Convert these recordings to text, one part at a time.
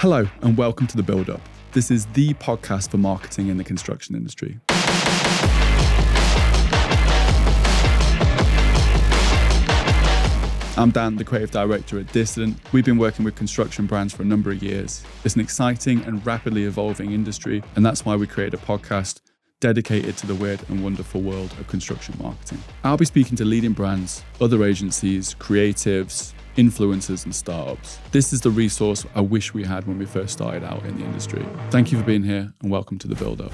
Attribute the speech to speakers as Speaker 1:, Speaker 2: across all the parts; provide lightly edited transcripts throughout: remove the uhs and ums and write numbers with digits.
Speaker 1: Hello and welcome to The Build Up. This is the podcast for marketing in the construction industry. I'm Dan, the creative director at Dissident. We've been working with construction brands for a number of years. It's an exciting and rapidly evolving industry, and that's why we created a podcast dedicated to the weird and wonderful world of construction marketing. I'll be speaking to leading brands, other agencies, creatives, influencers and startups. This is the resource I wish we had when we first started out in the industry. Thank you for being here and welcome to The Build Up.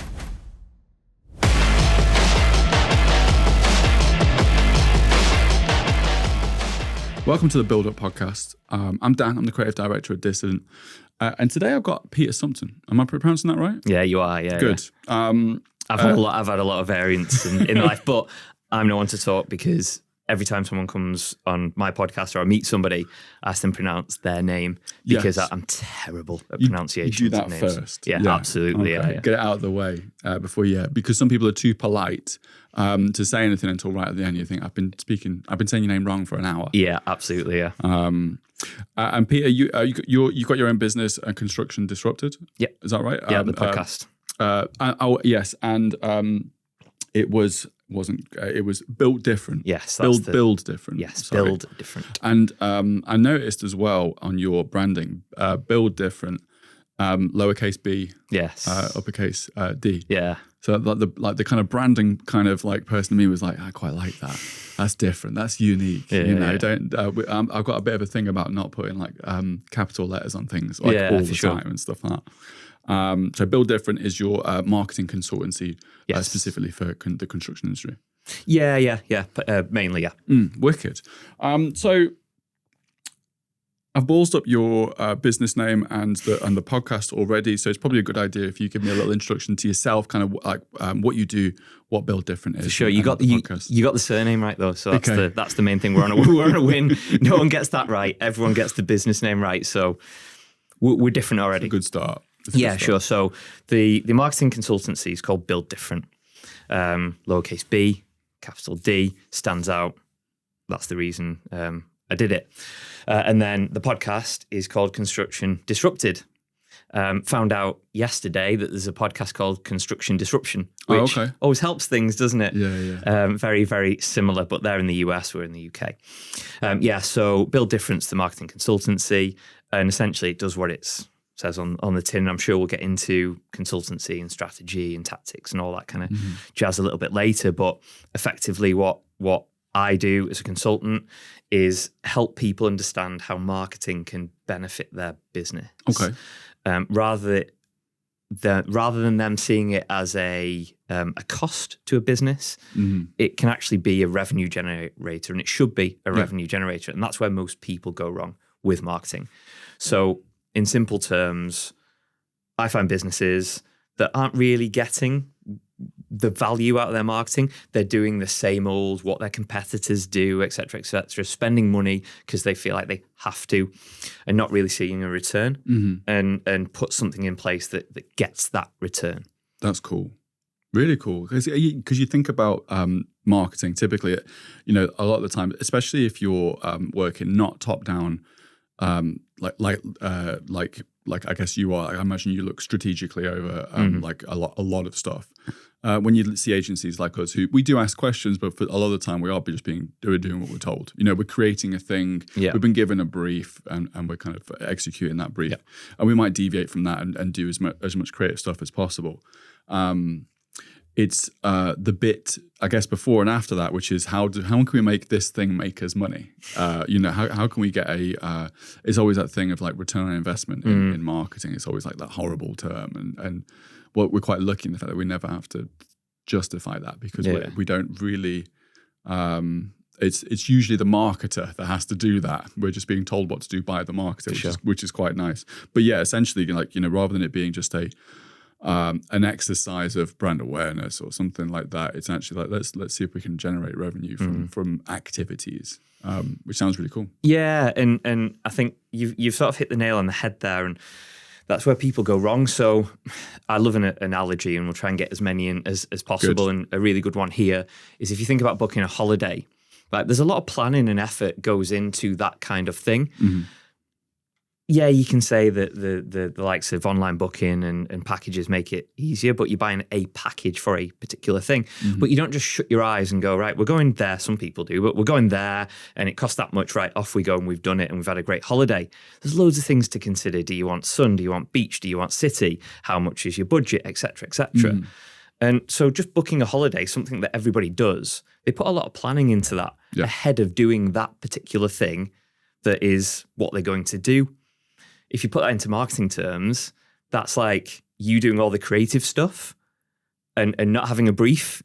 Speaker 1: Welcome to the Build Up podcast. I'm Dan, I'm the creative director at Dissident. And today I've got Peter Sumpton. Am I pronouncing that right?
Speaker 2: Yeah, you are, yeah.
Speaker 1: Good.
Speaker 2: Yeah. I've had a lot of variants in life, but I'm no one to talk because every time someone comes on my podcast or I meet somebody, I ask them to pronounce their name because I'm terrible at pronunciation.
Speaker 1: You do that
Speaker 2: names.
Speaker 1: first?
Speaker 2: Yeah, absolutely.
Speaker 1: Okay.
Speaker 2: Yeah.
Speaker 1: Get it out of the way before because some people are too polite to say anything until right at the end. You think, I've been saying your name wrong for an hour.
Speaker 2: Yeah, absolutely, yeah.
Speaker 1: And Peter, you got your own business, Construction Disrupted?
Speaker 2: Yeah.
Speaker 1: Is that right?
Speaker 2: Yeah, the podcast.
Speaker 1: Yes, and it was built different.
Speaker 2: Yes,
Speaker 1: build different.
Speaker 2: Yes, sorry. Build different.
Speaker 1: And I noticed as well on your branding, build different, lowercase b,
Speaker 2: yes,
Speaker 1: uppercase d.
Speaker 2: Yeah.
Speaker 1: So the kind of branding kind of like person to me was like, I quite like that. That's different. That's unique.
Speaker 2: Yeah,
Speaker 1: Don't. I've got a bit of a thing about not putting like capital letters on things all the time and stuff like that. So Build Different is your marketing consultancy specifically for the construction industry.
Speaker 2: Yeah. Mainly, yeah.
Speaker 1: Wicked. So I've ballsed up your business name and the podcast already. So it's probably a good idea if you give me a little introduction to yourself, kind of like what you do, what Build Different is.
Speaker 2: For sure, you got the surname right though. So that's the main thing. We're on a win. No one gets that right. Everyone gets the business name right. So we're different already.
Speaker 1: It's a good start.
Speaker 2: Sure. So the marketing consultancy is called Build Different. Lowercase b, capital D, stands out. That's the reason I did it. And then the podcast is called Construction Disrupted. Found out yesterday that there's a podcast called Construction Disruption, which always helps things, doesn't it?
Speaker 1: Yeah.
Speaker 2: Very, very similar, but they're in the US, we're in the UK. So Build Difference, the marketing consultancy, and essentially it does what it says on the tin. I'm sure we'll get into consultancy and strategy and tactics and all that kind of jazz a little bit later, but effectively what I do as a consultant is help people understand how marketing can benefit their business. Okay. Rather than them seeing it as a cost to a business, it can actually be a revenue generator, and it should be a revenue generator. And that's where most people go wrong with marketing. So in simple terms, I find businesses that aren't really getting the value out of their marketing. They're doing the same old, what their competitors do, et cetera, spending money because they feel like they have to and not really seeing a return and put something in place that gets that return. That's
Speaker 1: cool. Really cool. Because you think about marketing, typically, a lot of the time, especially if you're working not top down, like I guess you are. I imagine you look strategically over like a lot of stuff. When you see agencies like us, who we do ask questions, but for a lot of the time we are just doing what we're told. We're creating a thing. Yeah. We've been given a brief, and we're kind of executing that brief. Yeah. And we might deviate from that and do as much creative stuff as possible. It's the bit, I guess, before and after that, which is how can we make this thing make us money? How can we get it's always that thing of like return on investment in marketing. It's always like that horrible term. And what we're quite lucky in the fact that we never have to justify that because we don't really, it's usually the marketer that has to do that. We're just being told what to do by the marketer, which is quite nice. But yeah, essentially, rather than it being just an exercise of brand awareness or something like that, it's actually like let's see if we can generate revenue from activities, which sounds really cool. Yeah,
Speaker 2: and I think you've sort of hit the nail on the head there, and that's where people go wrong. So I love an analogy, and we'll try and get as many in as possible. Good. And a really good one here is if you think about booking a holiday, like there's a lot of planning and effort goes into that kind of thing. Yeah, you can say that the likes of online booking and packages make it easier, but you're buying a package for a particular thing. But you don't just shut your eyes and go, right, we're going there. Some people do, but we're going there and it costs that much, right? Off we go and we've done it and we've had a great holiday. There's loads of things to consider. Do you want sun? Do you want beach? Do you want city? How much is your budget, et cetera, et cetera? And so just booking a holiday, something that everybody does, they put a lot of planning into that ahead of doing that particular thing that is what they're going to do. If you put that into marketing terms, that's like you doing all the creative stuff and not having a brief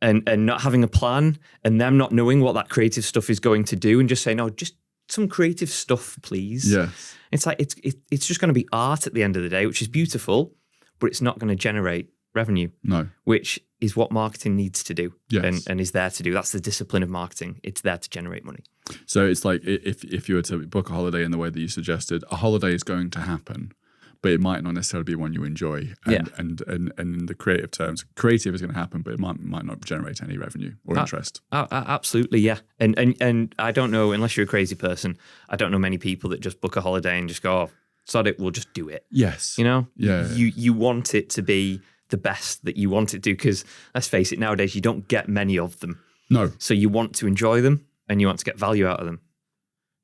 Speaker 2: and not having a plan and them not knowing what that creative stuff is going to do and just saying, oh, just some creative stuff, please.
Speaker 1: Yes.
Speaker 2: It's like it's just going to be art at the end of the day, which is beautiful, but it's not going to generate revenue.
Speaker 1: No.
Speaker 2: Which is what marketing needs to do and is there to do. That's the discipline of marketing. It's there to generate money.
Speaker 1: So it's like if you were to book a holiday in the way that you suggested, a holiday is going to happen, but it might not necessarily be one you enjoy. And in the creative terms, creative is going to happen, but it might not generate any revenue or interest.
Speaker 2: Absolutely, yeah. And I don't know, unless you're a crazy person, I don't know many people that just book a holiday and just go, oh, sod it, we'll just do it.
Speaker 1: Yes.
Speaker 2: You know?
Speaker 1: Yeah.
Speaker 2: You want it to be the best that you want it to, because let's face it, nowadays you don't get many of them.
Speaker 1: No.
Speaker 2: So you want to enjoy them and you want to get value out of them.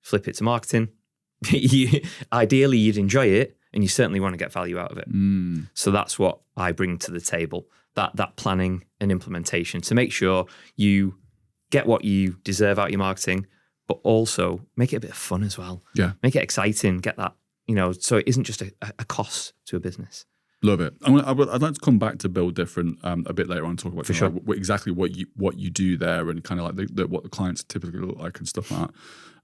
Speaker 2: Flip it to marketing. Ideally, you'd enjoy it and you certainly want to get value out of it. So that's what I bring to the table, that planning and implementation to make sure you get what you deserve out of your marketing, but also make it a bit of fun as well.
Speaker 1: Yeah.
Speaker 2: Make it exciting, get that, so it isn't just a cost to a business.
Speaker 1: Love it. I'd like to come back to Build Different a bit later on and talk about exactly what you do there and kind of like what the clients typically look like and stuff like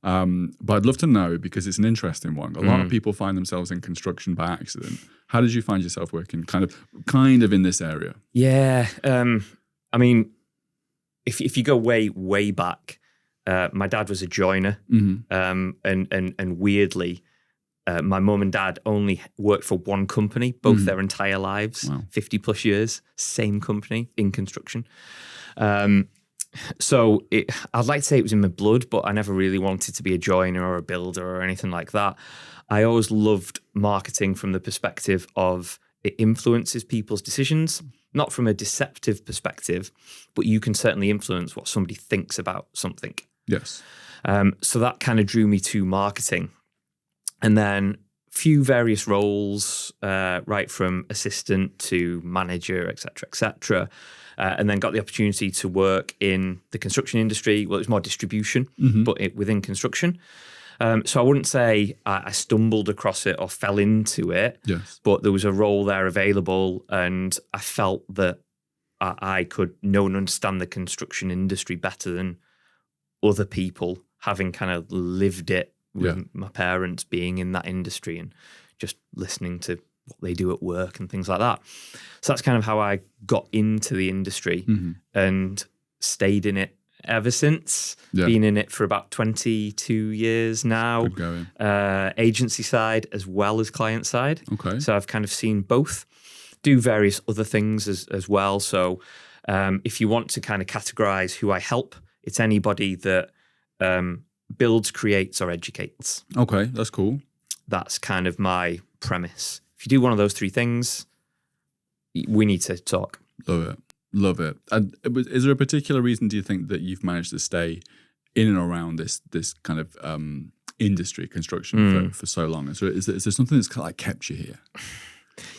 Speaker 1: that. But I'd love to know, because it's an interesting one. A lot of people find themselves in construction by accident. How did you find yourself working kind of in this area?
Speaker 2: Yeah. I mean, if you go way back, my dad was a joiner, and weirdly, my mum and dad only worked for one company, both their entire lives, 50 plus years, same company in construction. So I'd like to say it was in my blood, but I never really wanted to be a joiner or a builder or anything like that. I always loved marketing from the perspective of it influences people's decisions, not from a deceptive perspective, but you can certainly influence what somebody thinks about something.
Speaker 1: Yes.
Speaker 2: So that kind of drew me to marketing. And then few various roles, right from assistant to manager, et cetera, and then got the opportunity to work in the construction industry. Well, it was more distribution, but within construction. So I wouldn't say I stumbled across it or fell into it, but there was a role there available, and I felt that I could know and understand the construction industry better than other people, having kind of lived it with my parents being in that industry and just listening to what they do at work and things like that. So that's kind of how I got into the industry and stayed in it ever since. Been in it for about 22 years now.
Speaker 1: Good going.
Speaker 2: Agency side as well as client side.
Speaker 1: Okay.
Speaker 2: So I've kind of seen both. Do various other things as well. So if you want to kind of categorize who I help, it's anybody that builds, creates, or educates.
Speaker 1: Okay, that's cool.
Speaker 2: That's kind of my premise. If you do one of those three things, we need to talk.
Speaker 1: Love it. And is there a particular reason, do you think, that you've managed to stay in and around this kind of industry, construction, for so long? Is there something that's kind of like kept you here?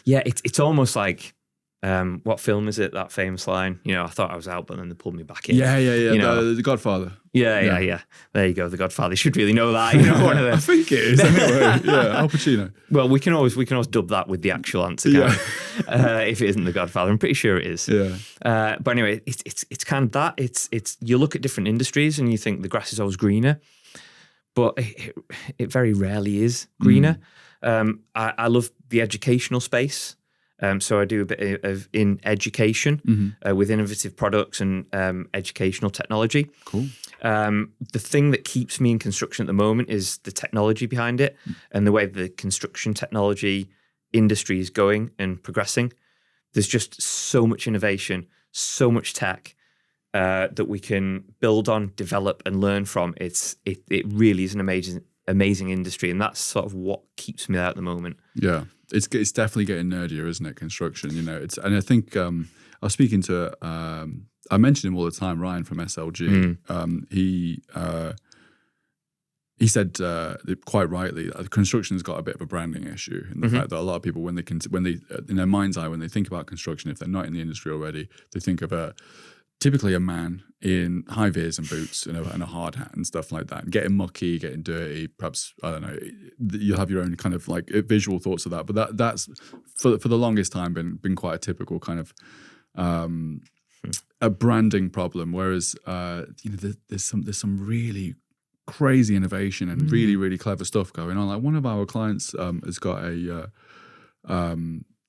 Speaker 2: Yeah, it's almost like, what film is it, that famous line? I thought I was out, but then they pulled me back in.
Speaker 1: Yeah. The Godfather.
Speaker 2: Yeah. There you go, The Godfather. You should really know that. One of the...
Speaker 1: I think it is anyway. Al Pacino.
Speaker 2: Well, we can always dub that with the actual answer, if it isn't The Godfather. I'm pretty sure it is.
Speaker 1: Yeah.
Speaker 2: But anyway, it's kind of that. It's you look at different industries and you think the grass is always greener, but it very rarely is greener. I love the educational space. So I do a bit of in education with innovative products and educational technology.
Speaker 1: Cool.
Speaker 2: The thing that keeps me in construction at the moment is the technology behind it and the way the construction technology industry is going and progressing. There's just so much innovation, so much tech that we can build on, develop, and learn from. It really is an amazing industry, and that's sort of what keeps me there at the moment.
Speaker 1: Yeah, it's definitely getting nerdier, isn't it? Construction, and I think I was speaking to I mention him all the time, Ryan from SLG. He said quite rightly, construction's got a bit of a branding issue in the fact that a lot of people, when they in their mind's eye, when they think about construction, if they're not in the industry already, they think of typically a man in high vis and boots and a hard hat and stuff like that, and getting mucky, getting dirty. Perhaps, I don't know, you'll have your own kind of like visual thoughts of that. But that's for the longest time been quite a typical kind of a branding problem. Whereas there's some really crazy innovation and really, really clever stuff going on. Like one of our clients has got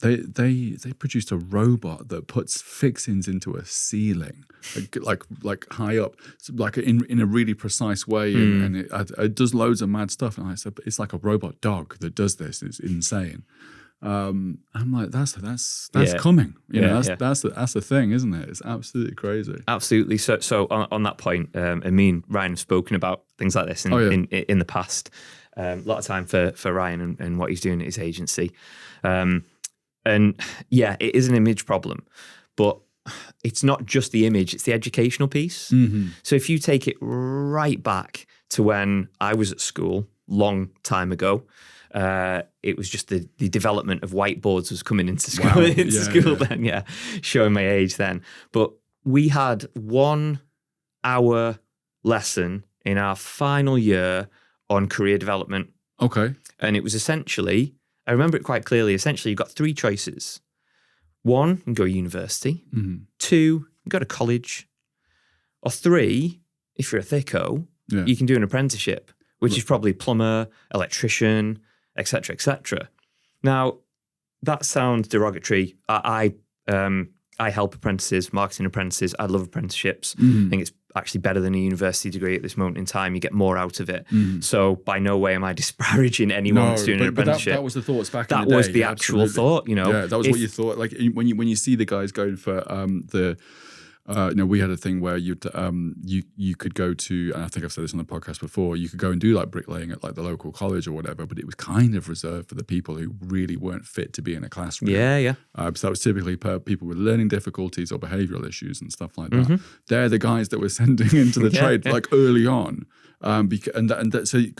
Speaker 1: they produced a robot that puts fixings into a ceiling, like high up, like in a really precise way, and it does loads of mad stuff. And I said, it's like a robot dog that does this. It's insane. I'm like, that's coming. That's the thing, isn't it? It's absolutely crazy.
Speaker 2: Absolutely. So on that point, and me and Ryan have spoken about things like this in the past. A lot of time for Ryan and what he's doing at his agency. And yeah, it is an image problem, but it's not just the image, it's the educational piece. So if you take it right back to when I was at school, long time ago, it was just the development of whiteboards was coming into school, then, showing my age then. But we had 1 hour lesson in our final year on career development.
Speaker 1: Okay.
Speaker 2: And it was essentially, I remember it quite clearly, essentially you've got 3 choices. 1, you can go to university. 2, you can go to college. Or 3, if you're a thicko, you can do an apprenticeship, which is probably plumber, electrician, etc., etc. Now, that sounds derogatory. I help apprentices, marketing apprentices. I love apprenticeships. I think it's actually better than a university degree at this moment in time. You get more out of it. So by no way am I disparaging anyone that's doing an apprenticeship.
Speaker 1: That was the thoughts back in the day.
Speaker 2: That was the actual thought,
Speaker 1: Yeah, that was what you thought. Like when you see the guys going for we had a thing where you could go to, and I think I've said this on the podcast before, you could go and do like bricklaying at like the local college or whatever, but it was kind of reserved for the people who really weren't fit to be in a classroom.
Speaker 2: Yeah.
Speaker 1: So that was typically people with learning difficulties or behavioural issues and stuff like that. They're the guys that we're sending into the trade like early on, so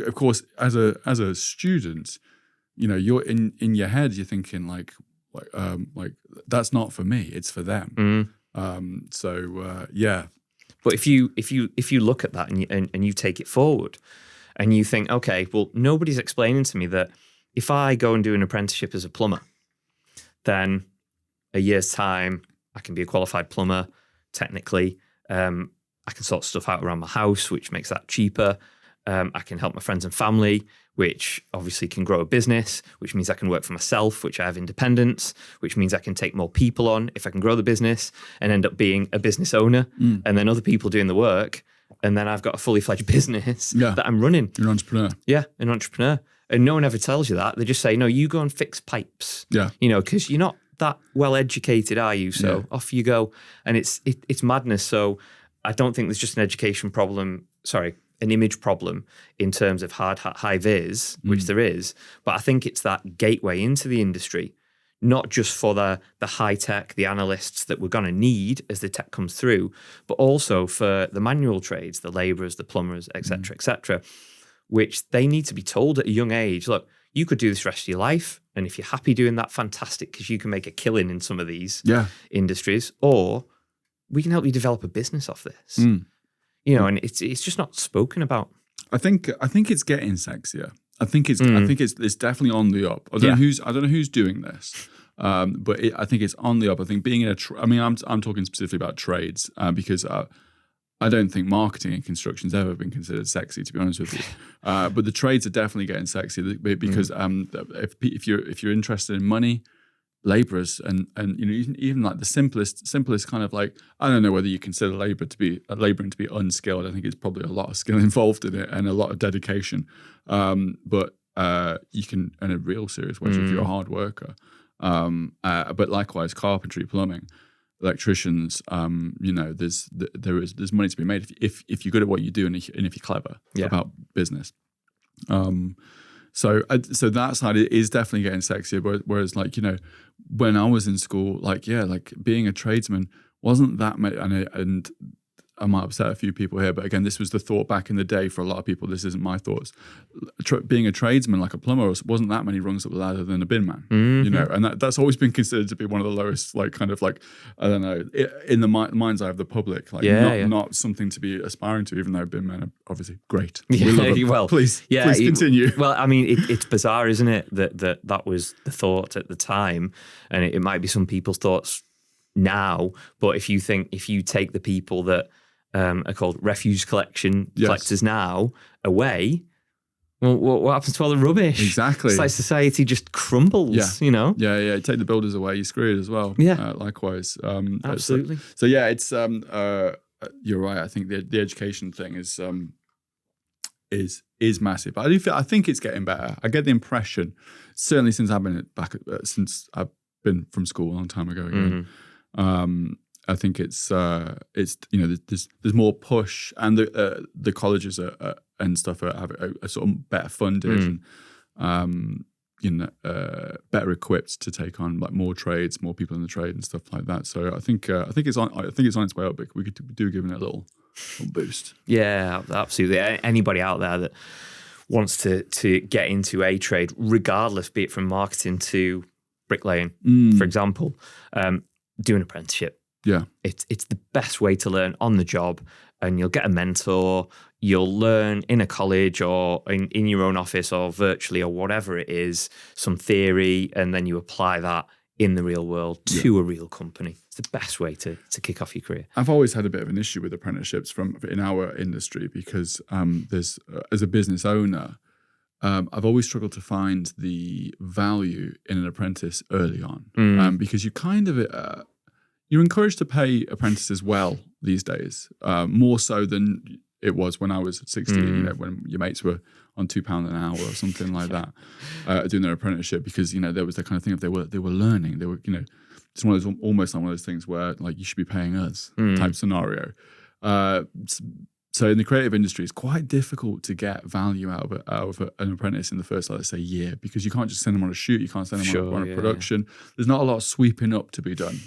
Speaker 1: of course as a student, you're in your head you're thinking like that's not for me, it's for them.
Speaker 2: But if you look at that and you take it forward and you think, okay, well, nobody's explaining to me that if I go and do an apprenticeship as a plumber, then a year's time I can be a qualified plumber. Technically, I can sort stuff out around my house, which makes that cheaper. I can help my friends and family, which obviously can grow a business, which means I can work for myself, which I have independence, which means I can take more people on if I can grow the business and end up being a business owner, and then other people doing the work. And then I've got a fully fledged business that I'm running.
Speaker 1: You're an entrepreneur.
Speaker 2: Yeah, an entrepreneur. And no one ever tells you that. They just say, no, you go and fix pipes. Yeah. Because you're not that well educated, are you? So off you go. And it's madness. So I don't think there's just an education problem. An image problem in terms of hard hat, high vis, which there is, but I think it's that gateway into the industry, not just for the high tech, the analysts that we're going to need as the tech comes through, but also for the manual trades, the labourers, the plumbers, etc., which they need to be told at a young age, look, you could do this rest of your life, and if you're happy doing that, fantastic, because you can make a killing in some of these industries, or we can help you develop a business off this. And it's just not spoken about.
Speaker 1: I think it's getting sexier. I think it's definitely on the up. I don't know who's doing this, but I think it's on the up. I think being in I'm talking specifically about trades because I don't think marketing in construction's ever been considered sexy, to be honest with you. But the trades are definitely getting sexy because if you're interested in money, laborers and even like the simplest kind of like, I don't know whether you consider labouring to be unskilled. I think it's probably a lot of skill involved in it and a lot of dedication. But you can earn a real serious wage if you're a hard worker. But likewise, carpentry, plumbing, electricians, there's money to be made if you're good at what you do and if you're clever about business. So that side is definitely getting sexier. Whereas like, you know, when I was in school, like, yeah, like being a tradesman wasn't that many, and I might upset a few people here, but again, this was the thought back in the day for a lot of people. This isn't my thoughts. Being a tradesman, like a plumber, wasn't that many rungs up the ladder than a bin man, you know, and that's always been considered to be one of the lowest, like kind of like, I don't know, in the mind's eye of the public, like not something to be aspiring to, even though bin men are obviously great. We love them.
Speaker 2: Well,
Speaker 1: please continue.
Speaker 2: Well, I mean, it's bizarre, isn't it, that was the thought at the time, and it might be some people's thoughts now, but if you take the people that are called refuse collectors now away, well, what happens to all the rubbish?
Speaker 1: Exactly.
Speaker 2: It's like society just crumbles, you know?
Speaker 1: Yeah. Take the builders away, you're screwed as well.
Speaker 2: Yeah.
Speaker 1: Likewise.
Speaker 2: Absolutely.
Speaker 1: So yeah, it's you're right. I think the education thing is massive. But I think it's getting better. I get the impression, certainly since I've been since I've been from school a long time ago again. I think it's you know, there's more push, and the colleges and stuff are sort of better funded and you know, better equipped to take on like more trades, more people in the trade and stuff like that. So I think it's on its way up. But we could do giving it a little boost.
Speaker 2: Yeah, absolutely. Anybody out there that wants to get into a trade, regardless, be it from marketing to bricklaying, for example, do an apprenticeship.
Speaker 1: Yeah,
Speaker 2: it's the best way to learn on the job, and you'll get a mentor. You'll learn in a college or in your own office or virtually or whatever it is, some theory, and then you apply that in the real world to a real company. It's the best way to kick off your career.
Speaker 1: I've always had a bit of an issue with apprenticeships in our industry because there's as a business owner, I've always struggled to find the value in an apprentice early on because you kind of you're encouraged to pay apprentices well these days, more so than it was when I was 16, you know, when your mates were on £2 an hour or something like that, doing their apprenticeship, because, you know, there was the kind of thing of they were learning. They were, you know, it's one of those, almost like one of those things where like you should be paying us type scenario. So in the creative industry, it's quite difficult to get value out of an apprentice in the first, let's say, year, because you can't just send them on a shoot, you can't send them on a production. There's not a lot of sweeping up to be done.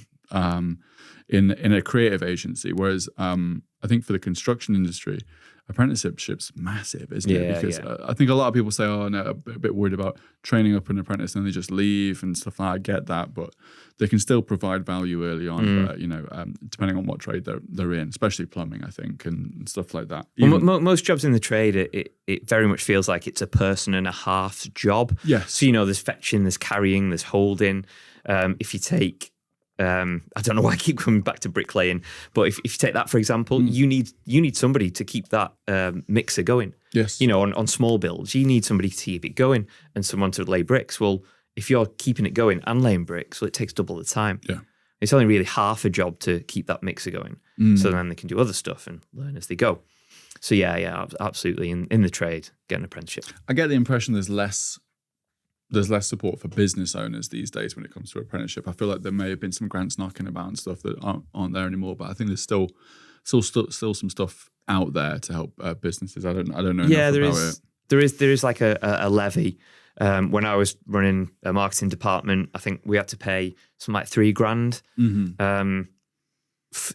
Speaker 1: In a creative agency, whereas I think for the construction industry, apprenticeship's massive, isn't it? Because I think a lot of people say, "Oh, no, a bit worried about training up an apprentice," and they just leave and stuff like that. I get that, but they can still provide value early on. You know, depending on what trade they're in, especially plumbing, I think, and stuff like that.
Speaker 2: Most jobs in the trade, it very much feels like it's a person and a half job.
Speaker 1: Yes.
Speaker 2: So, you know, there's fetching, there's carrying, there's holding. If you take I don't know why I keep coming back to bricklaying, but if you take that, for example, you need somebody to keep that mixer going.
Speaker 1: Yes.
Speaker 2: You know, on small builds, you need somebody to keep it going and someone to lay bricks. Well, if you're keeping it going and laying bricks, well, it takes double the time.
Speaker 1: Yeah.
Speaker 2: It's only really half a job to keep that mixer going. So then they can do other stuff and learn as they go. So yeah, absolutely. In the trade, get an apprenticeship.
Speaker 1: I get the impression there's less support for business owners these days when it comes to apprenticeship. I feel like there may have been some grants knocking about and stuff that aren't there anymore, but I think there's still some stuff out there to help businesses. I don't know.
Speaker 2: Yeah,
Speaker 1: enough
Speaker 2: there is like a levy. When I was running a marketing department, I think we had to pay something like $3,000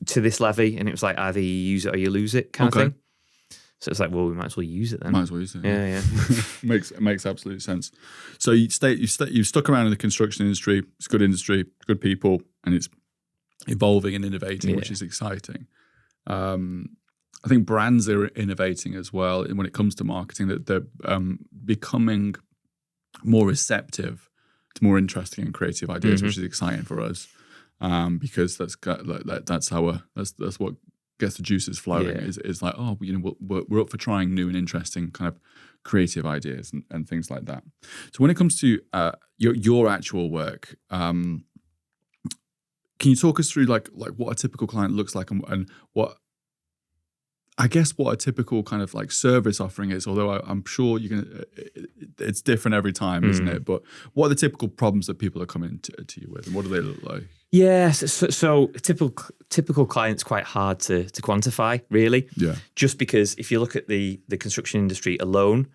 Speaker 2: to this levy, and it was like either you use it or you lose it kind of thing. So it's like, well, we might as well use it then.
Speaker 1: Might as well use it.
Speaker 2: Yeah.
Speaker 1: makes absolute sense. So you've stuck around in the construction industry. It's a good industry, good people, and it's evolving and innovating, which is exciting. I think brands are innovating as well when it comes to marketing. That they're becoming more receptive to more interesting and creative ideas, which is exciting for us, because that's what gets the juices flowing. Is like, oh, you know, we're up for trying new and interesting kind of creative ideas and things like that. So when it comes to your actual work, can you talk us through like what a typical client looks like and what a typical kind of like service offering is? Although I'm sure it's different every time, isn't it? But what are the typical problems that people are coming to you with, and what do they look like?
Speaker 2: Yeah, so typical client's quite hard to quantify, really.
Speaker 1: Yeah.
Speaker 2: Just because if you look at the construction industry alone,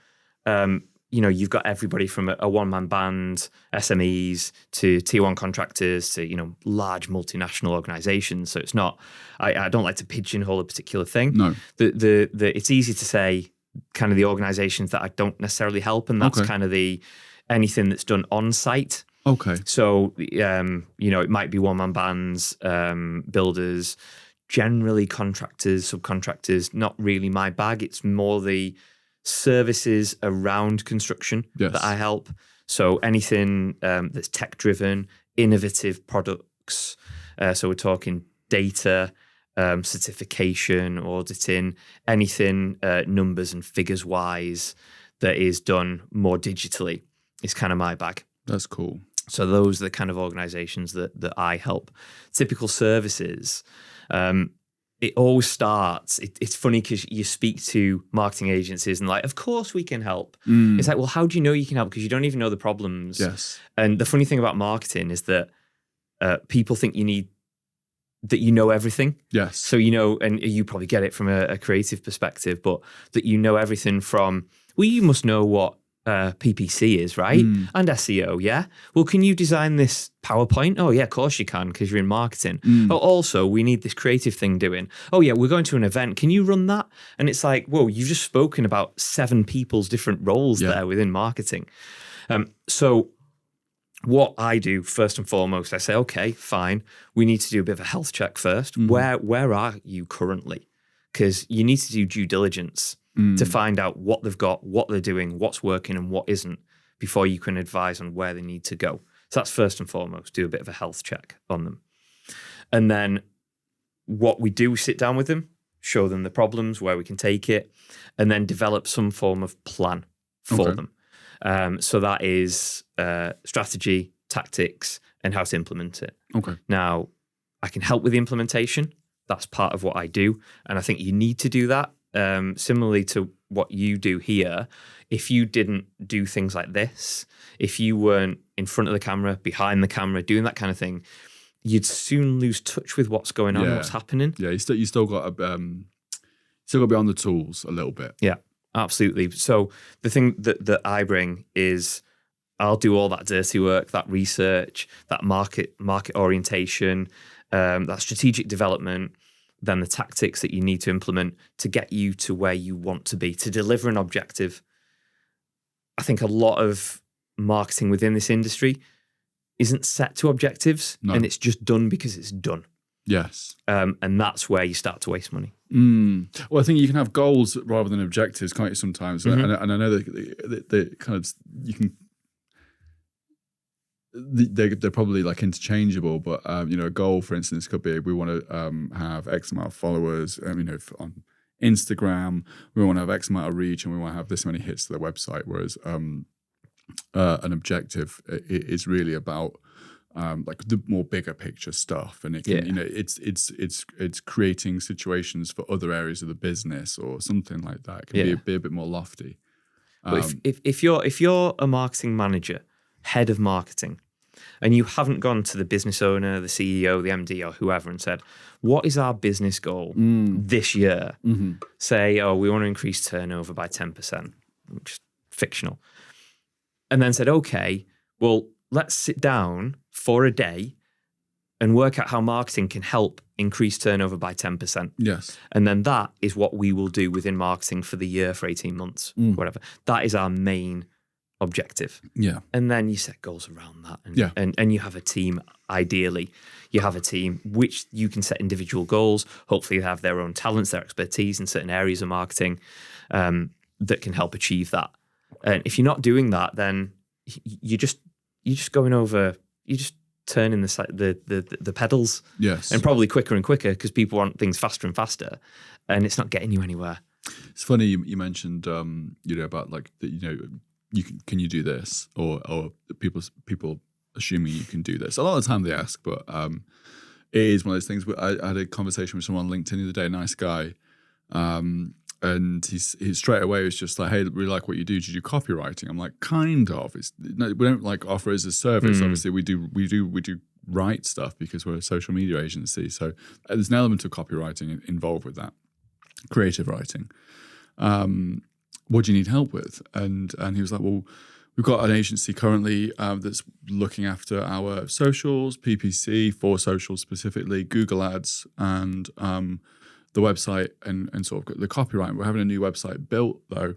Speaker 2: You've got everybody from a one-man band, SMEs, to tier one contractors, to, large multinational organizations. So it's not, I don't like to pigeonhole a particular thing.
Speaker 1: No.
Speaker 2: It's easy to say kind of the organizations that I don't necessarily help. And that's kind of anything that's done on site.
Speaker 1: Okay.
Speaker 2: So, it might be one-man bands, builders, generally contractors, subcontractors, not really my bag. It's more the services around construction that I help. So anything that's tech-driven, innovative products. So we're talking data, certification, auditing, anything numbers and figures-wise that is done more digitally is kind of my bag.
Speaker 1: That's cool.
Speaker 2: So those are the kind of organizations that I help. Typical services, it always starts, it's funny because you speak to marketing agencies and of course we can help. It's like, well, how do you know you can help? Because you don't even know the problems.
Speaker 1: Yes.
Speaker 2: And the funny thing about marketing is that people think that you know everything.
Speaker 1: Yes.
Speaker 2: So, and you probably get it from a creative perspective, but that you know everything from, well, you must know what PPC is, right? And SEO, yeah? Well, can you design this PowerPoint? Oh, yeah, of course you can, because you're in marketing. Oh, also, we need this creative thing doing. Oh, yeah, we're going to an event. Can you run that? And it's like, whoa, you've just spoken about 7 people's different roles there within marketing. So what I do, first and foremost, I say, okay, fine. We need to do a bit of a health check first. Where are you currently? Because you need to do due diligence to find out what they've got, what they're doing, what's working and what isn't, before you can advise on where they need to go. So that's first and foremost, do a bit of a health check on them. And then what we do, we sit down with them, show them the problems, where we can take it, and then develop some form of plan for them. So that is strategy, tactics, and how to implement it.
Speaker 1: Okay.
Speaker 2: Now, I can help with the implementation. That's part of what I do. And I think you need to do that. Similarly to what you do here, if you didn't do things like this, if you weren't in front of the camera, behind the camera, doing that kind of thing, you'd soon lose touch with what's going on, what's happening.
Speaker 1: Yeah, you still got to be on the tools a little bit.
Speaker 2: Yeah, absolutely. So the thing that I bring is I'll do all that dirty work, that research, that market orientation, that strategic development, then the tactics that you need to implement to get you to where you want to be, to deliver an objective. I think a lot of marketing within this industry isn't set to objectives, and it's just done because it's done.
Speaker 1: Yes.
Speaker 2: And that's where you start to waste money.
Speaker 1: Well, I think you can have goals rather than objectives, can't you, sometimes? And I know that they kind of, you can, they're probably interchangeable, but a goal, for instance, could be we want to have X amount of followers. On Instagram, we want to have X amount of reach, and we want to have this many hits to the website. Whereas an objective is really about the more bigger picture stuff, and it can, it's creating situations for other areas of the business or something like that. It can be a bit more lofty.
Speaker 2: But if you're a marketing manager, head of marketing, and you haven't gone to the business owner, the CEO, the MD, or whoever and said, what is our business goal this year? Say, we want to increase turnover by 10%, which is fictional. And then said, okay, well, let's sit down for a day and work out how marketing can help increase turnover by 10%.
Speaker 1: Yes.
Speaker 2: And then that is what we will do within marketing for the year, for 18 months, whatever. That is our main objective.
Speaker 1: Yeah.
Speaker 2: And then you set goals around that. And you have a team, ideally. You have a team which you can set individual goals. Hopefully they have their own talents, their expertise in certain areas of marketing that can help achieve that. And if you're not doing that, then you're just turning the pedals.
Speaker 1: Yes.
Speaker 2: And probably quicker and quicker because people want things faster and faster, and it's not getting you anywhere.
Speaker 1: It's funny you mentioned about can you do this, or people assuming you can do this. A lot of the time they ask, but it is one of those things. I had a conversation with someone on LinkedIn the other day, a nice guy, and he straight away was just like, "Hey, really like what you do. Do you do copywriting?" I'm like, "Kind of. We don't offer it as a service. Obviously, we do write stuff because we're a social media agency. So there's an element of copywriting involved with that, creative writing." what do you need help with? And he was like, well, we've got an agency currently that's looking after our socials, PPC for socials specifically, Google Ads, and the website and sort of the copyright. We're having a new website built though,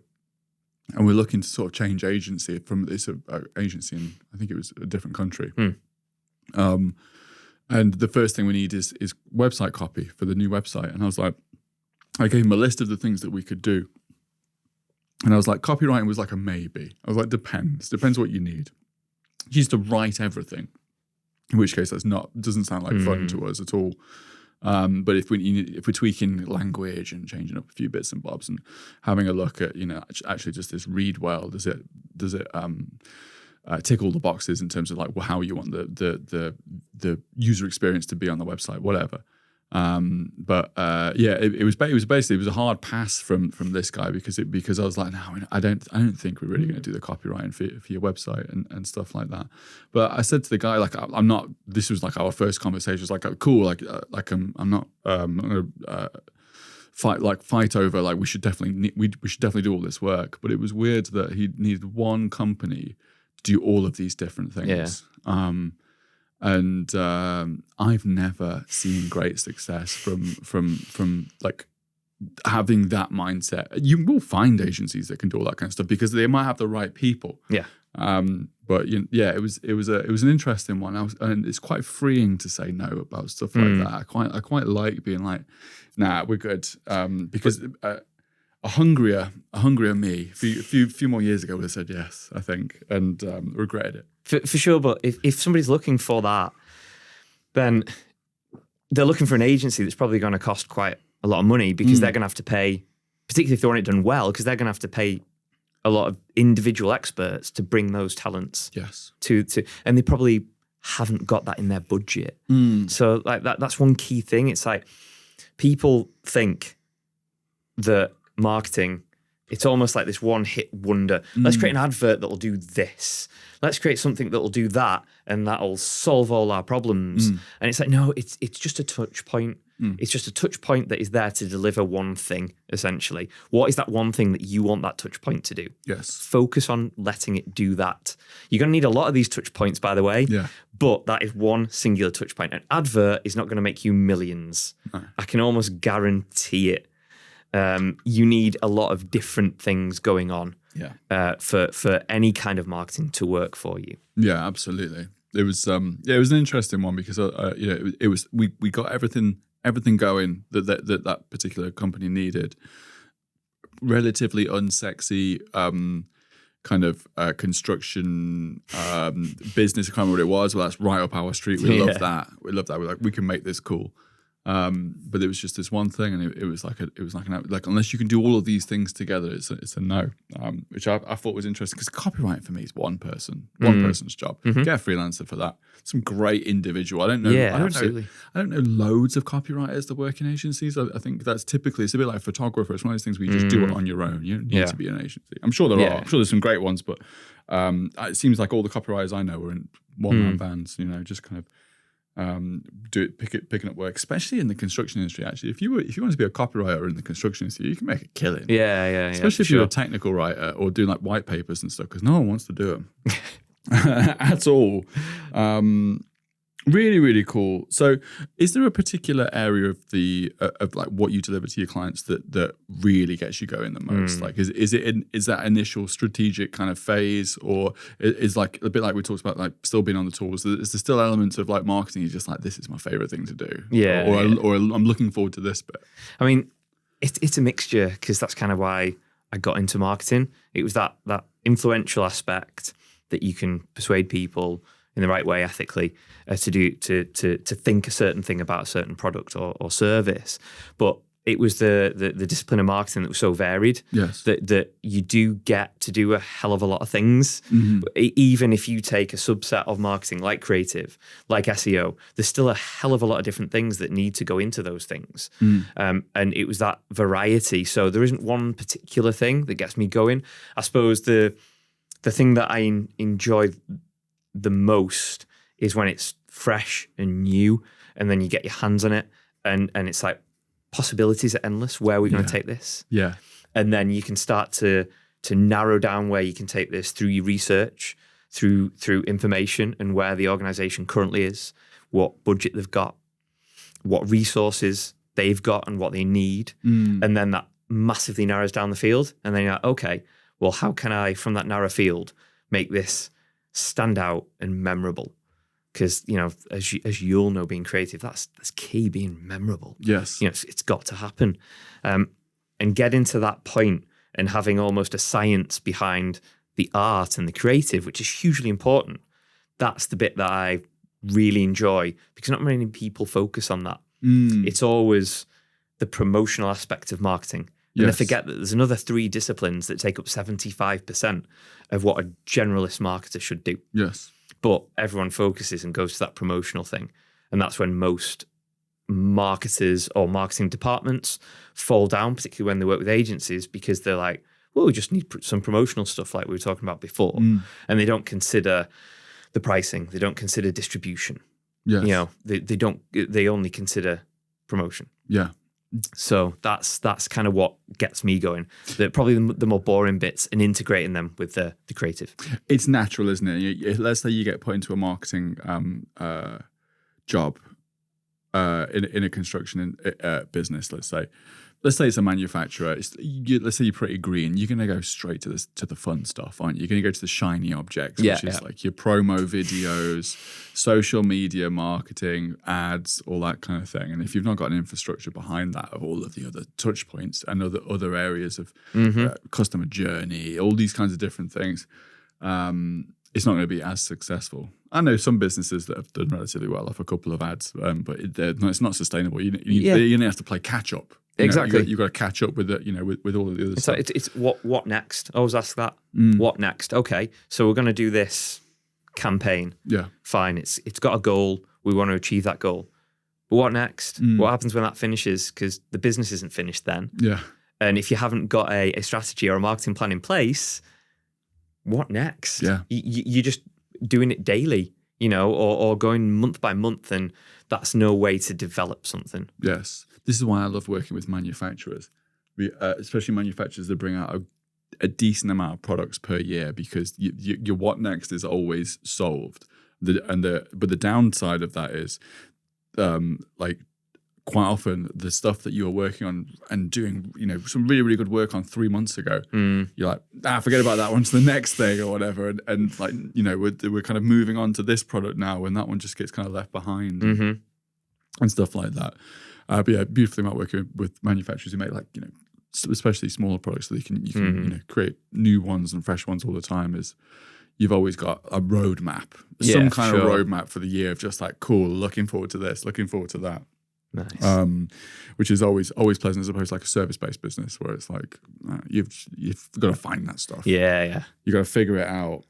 Speaker 1: and we're looking to sort of change agency from this agency in, I think it was a different country. And the first thing we need is website copy for the new website. And I was like, I gave him a list of the things that we could do. And I was like, copywriting was like a maybe. I was like, depends what you need. He used to write everything, in which case doesn't sound like fun to us at all. But if we're tweaking language and changing up a few bits and bobs and having a look at, actually just this read well, does it tick all the boxes in terms of like how you want the user experience to be on the website, whatever. It was a hard pass from this guy because I was like, no, I don't think we're really going to do the copywriting for your website and stuff like that. But I said to the guy, like, I'm not. This was like our first conversation. It was like, cool, I'm not going to fight over like we should definitely do all this work. But it was weird that he needed one company to do all of these different things. Yeah. And I've never seen great success from like having that mindset. You will find agencies that can do all that kind of stuff because they might have the right people. Yeah. But it was an interesting one. And it's quite freeing to say no about stuff like that. I quite like being like, nah, we're good. Because a hungrier me a few more years ago would have said yes, I think, and regretted it.
Speaker 2: For sure, but if somebody's looking for that, then they're looking for an agency that's probably going to cost quite a lot of money because they're going to have to pay, particularly if they want it done well, because they're going to have to pay a lot of individual experts to bring those talents to and they probably haven't got that in their budget. So like that's one key thing. It's like people think that marketing, it's almost like this one hit wonder. Let's create an advert that'll do this. Let's create something that'll do that, and that'll solve all our problems. And it's like, no, it's just a touch point. It's just a touch point that is there to deliver one thing, essentially. What is that one thing that you want that touch point to do?
Speaker 1: Yes.
Speaker 2: Focus on letting it do that. You're going to need a lot of these touch points, by the way. Yeah. But that is one singular touch point. An advert is not going to make you millions. No. I can almost guarantee it. You need a lot of different things going on for any kind of marketing to work for you.
Speaker 1: Yeah, absolutely. It was an interesting one because it was we got everything going that particular company needed. Relatively unsexy kind of construction business. I can't remember what it was. Well, that's right up our street. We love that. We're like, we can make this cool. But it was just this one thing, and it was like unless you can do all of these things together, it's a no. Which I thought was interesting because copywriting for me is one person's job. Get a freelancer for that. Some great individual. I don't know. Yeah, absolutely. I don't know loads of copywriters that work in agencies. I think that's typically, it's a bit like a photographer. It's one of those things where you just do it on your own. You don't need to be an agency. I'm sure there are. I'm sure there's some great ones, but it seems like all the copywriters I know are in one-man bands. Just kind of. Picking up work, especially in the construction industry. Actually, if you want to be a copywriter in the construction industry, you can make a killing. Especially if you're a technical writer or doing like white papers and stuff, because no one wants to do them at all. Really, really cool. So, is there a particular area of of like what you deliver to your clients that really gets you going the most? Like, is that initial strategic kind of phase, or is like a bit like we talked about, like still being on the tools? Is there still elements of like marketing? You're just like, this is my favorite thing to do. Or I'm looking forward to this bit.
Speaker 2: I mean, it's a mixture because that's kind of why I got into marketing. It was that influential aspect that you can persuade people in the right way, ethically, to think a certain thing about a certain product or service. But it was the discipline of marketing that was so varied that you do get to do a hell of a lot of things. Even if you take a subset of marketing like creative, like SEO, there's still a hell of a lot of different things that need to go into those things. And it was that variety. So there isn't one particular thing that gets me going. I suppose the thing that I enjoy the most is when it's fresh and new, and then you get your hands on it, and it's like possibilities are endless. Where are we going to take this? And then you can start to to narrow down where you can take this through your research, through information and where the organization currently is, what budget they've got, what resources they've got and what they need. And then that massively narrows down the field. And then you're like, okay, well, how can I, from that narrow field, make this stand out and memorable? Because, as you'll know, being creative, that's key, being memorable.
Speaker 1: Yes.
Speaker 2: It's got to happen. And getting to that point and having almost a science behind the art and the creative, which is hugely important. That's the bit that I really enjoy, because not many people focus on that. It's always the promotional aspect of marketing. And they forget that there's another 3 disciplines that take up 75% of what a generalist marketer should do.
Speaker 1: Yes.
Speaker 2: But everyone focuses and goes to that promotional thing. And that's when most marketers or marketing departments fall down, particularly when they work with agencies, because they're like, well, we just need some promotional stuff like we were talking about before. And they don't consider the pricing. They don't consider distribution.
Speaker 1: Yes.
Speaker 2: They only consider promotion.
Speaker 1: Yeah.
Speaker 2: So that's kind of what gets me going. Probably the more boring bits and integrating them with the creative.
Speaker 1: It's natural, isn't it? Let's say you get put into a marketing job in a construction business. Let's say it's a manufacturer. Let's say you're pretty green. You're going to go straight to the fun stuff, aren't you? You're going to go to the shiny objects, which is like your promo videos, social media marketing, ads, all that kind of thing. And if you've not got an infrastructure behind that of all of the other touch points and other areas of customer journey, all these kinds of different things, it's not going to be as successful. I know some businesses that have done relatively well off a couple of ads, but it's not sustainable. You have to play catch up.
Speaker 2: Exactly.
Speaker 1: You've got to catch up with with all of the other stuff.
Speaker 2: It's what next? I always ask that. What next? Okay, so we're going to do this campaign.
Speaker 1: Yeah.
Speaker 2: Fine. It's got a goal. We want to achieve that goal. But what next? What happens when that finishes? Because the business isn't finished then.
Speaker 1: Yeah.
Speaker 2: And if you haven't got a strategy or a marketing plan in place, what next?
Speaker 1: Yeah.
Speaker 2: You're just doing it daily, or going month by month, and that's no way to develop something.
Speaker 1: Yes. This is why I love working with manufacturers, especially manufacturers that bring out a decent amount of products per year, because your what next is always solved. But the downside of that is, quite often the stuff that you are working on and doing, some really, really good work on 3 months ago, you're like, forget about that one, to the next thing or whatever. And we're kind of moving on to this product now, and that one just gets kind of left behind and stuff like that. But yeah, beautifully about working with manufacturers who make especially smaller products, so you can create new ones and fresh ones all the time. Is you've always got a roadmap, some kind of roadmap for the year of just like, cool, looking forward to this, looking forward to that.
Speaker 2: Nice.
Speaker 1: Which is always pleasant, as opposed to like a service-based business where it's like you've got to find that stuff.
Speaker 2: Yeah.
Speaker 1: You got to figure it out.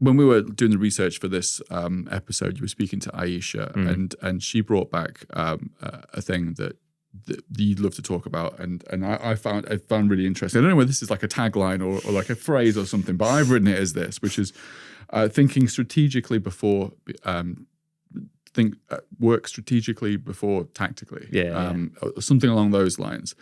Speaker 1: When we were doing the research for this episode, you were speaking to Aisha, and she brought back a thing that you'd love to talk about, and I found really interesting. I don't know whether this is like a tagline or like a phrase or something, but I've written it as this, which is thinking strategically before work strategically before tactically. Something along those lines.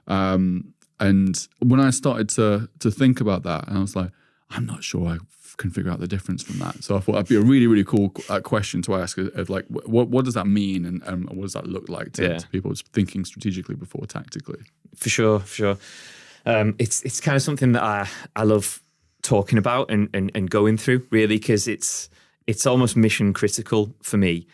Speaker 1: And when I started to think about that, and I was like, I'm not sure I can figure out the difference from that. So I thought that'd be a really, really cool question to ask, of like, what does that mean, and what does that look like to people thinking strategically before tactically?
Speaker 2: For sure. It's kind of something that I love talking about and going through, really, because it's almost mission critical for me.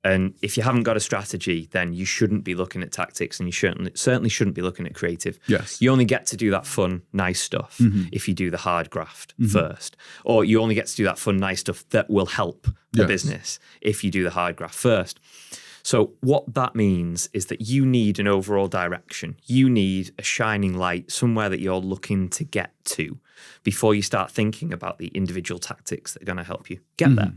Speaker 2: And if you haven't got a strategy, then you shouldn't be looking at tactics, and you certainly shouldn't be looking at creative.
Speaker 1: Yes.
Speaker 2: You only get to do that fun, nice stuff if you do the hard graft first. Or you only get to do that fun, nice stuff that will help the business if you do the hard graft first. So what that means is that you need an overall direction. You need a shining light, somewhere that you're looking to get to before you start thinking about the individual tactics that are going to help you get there.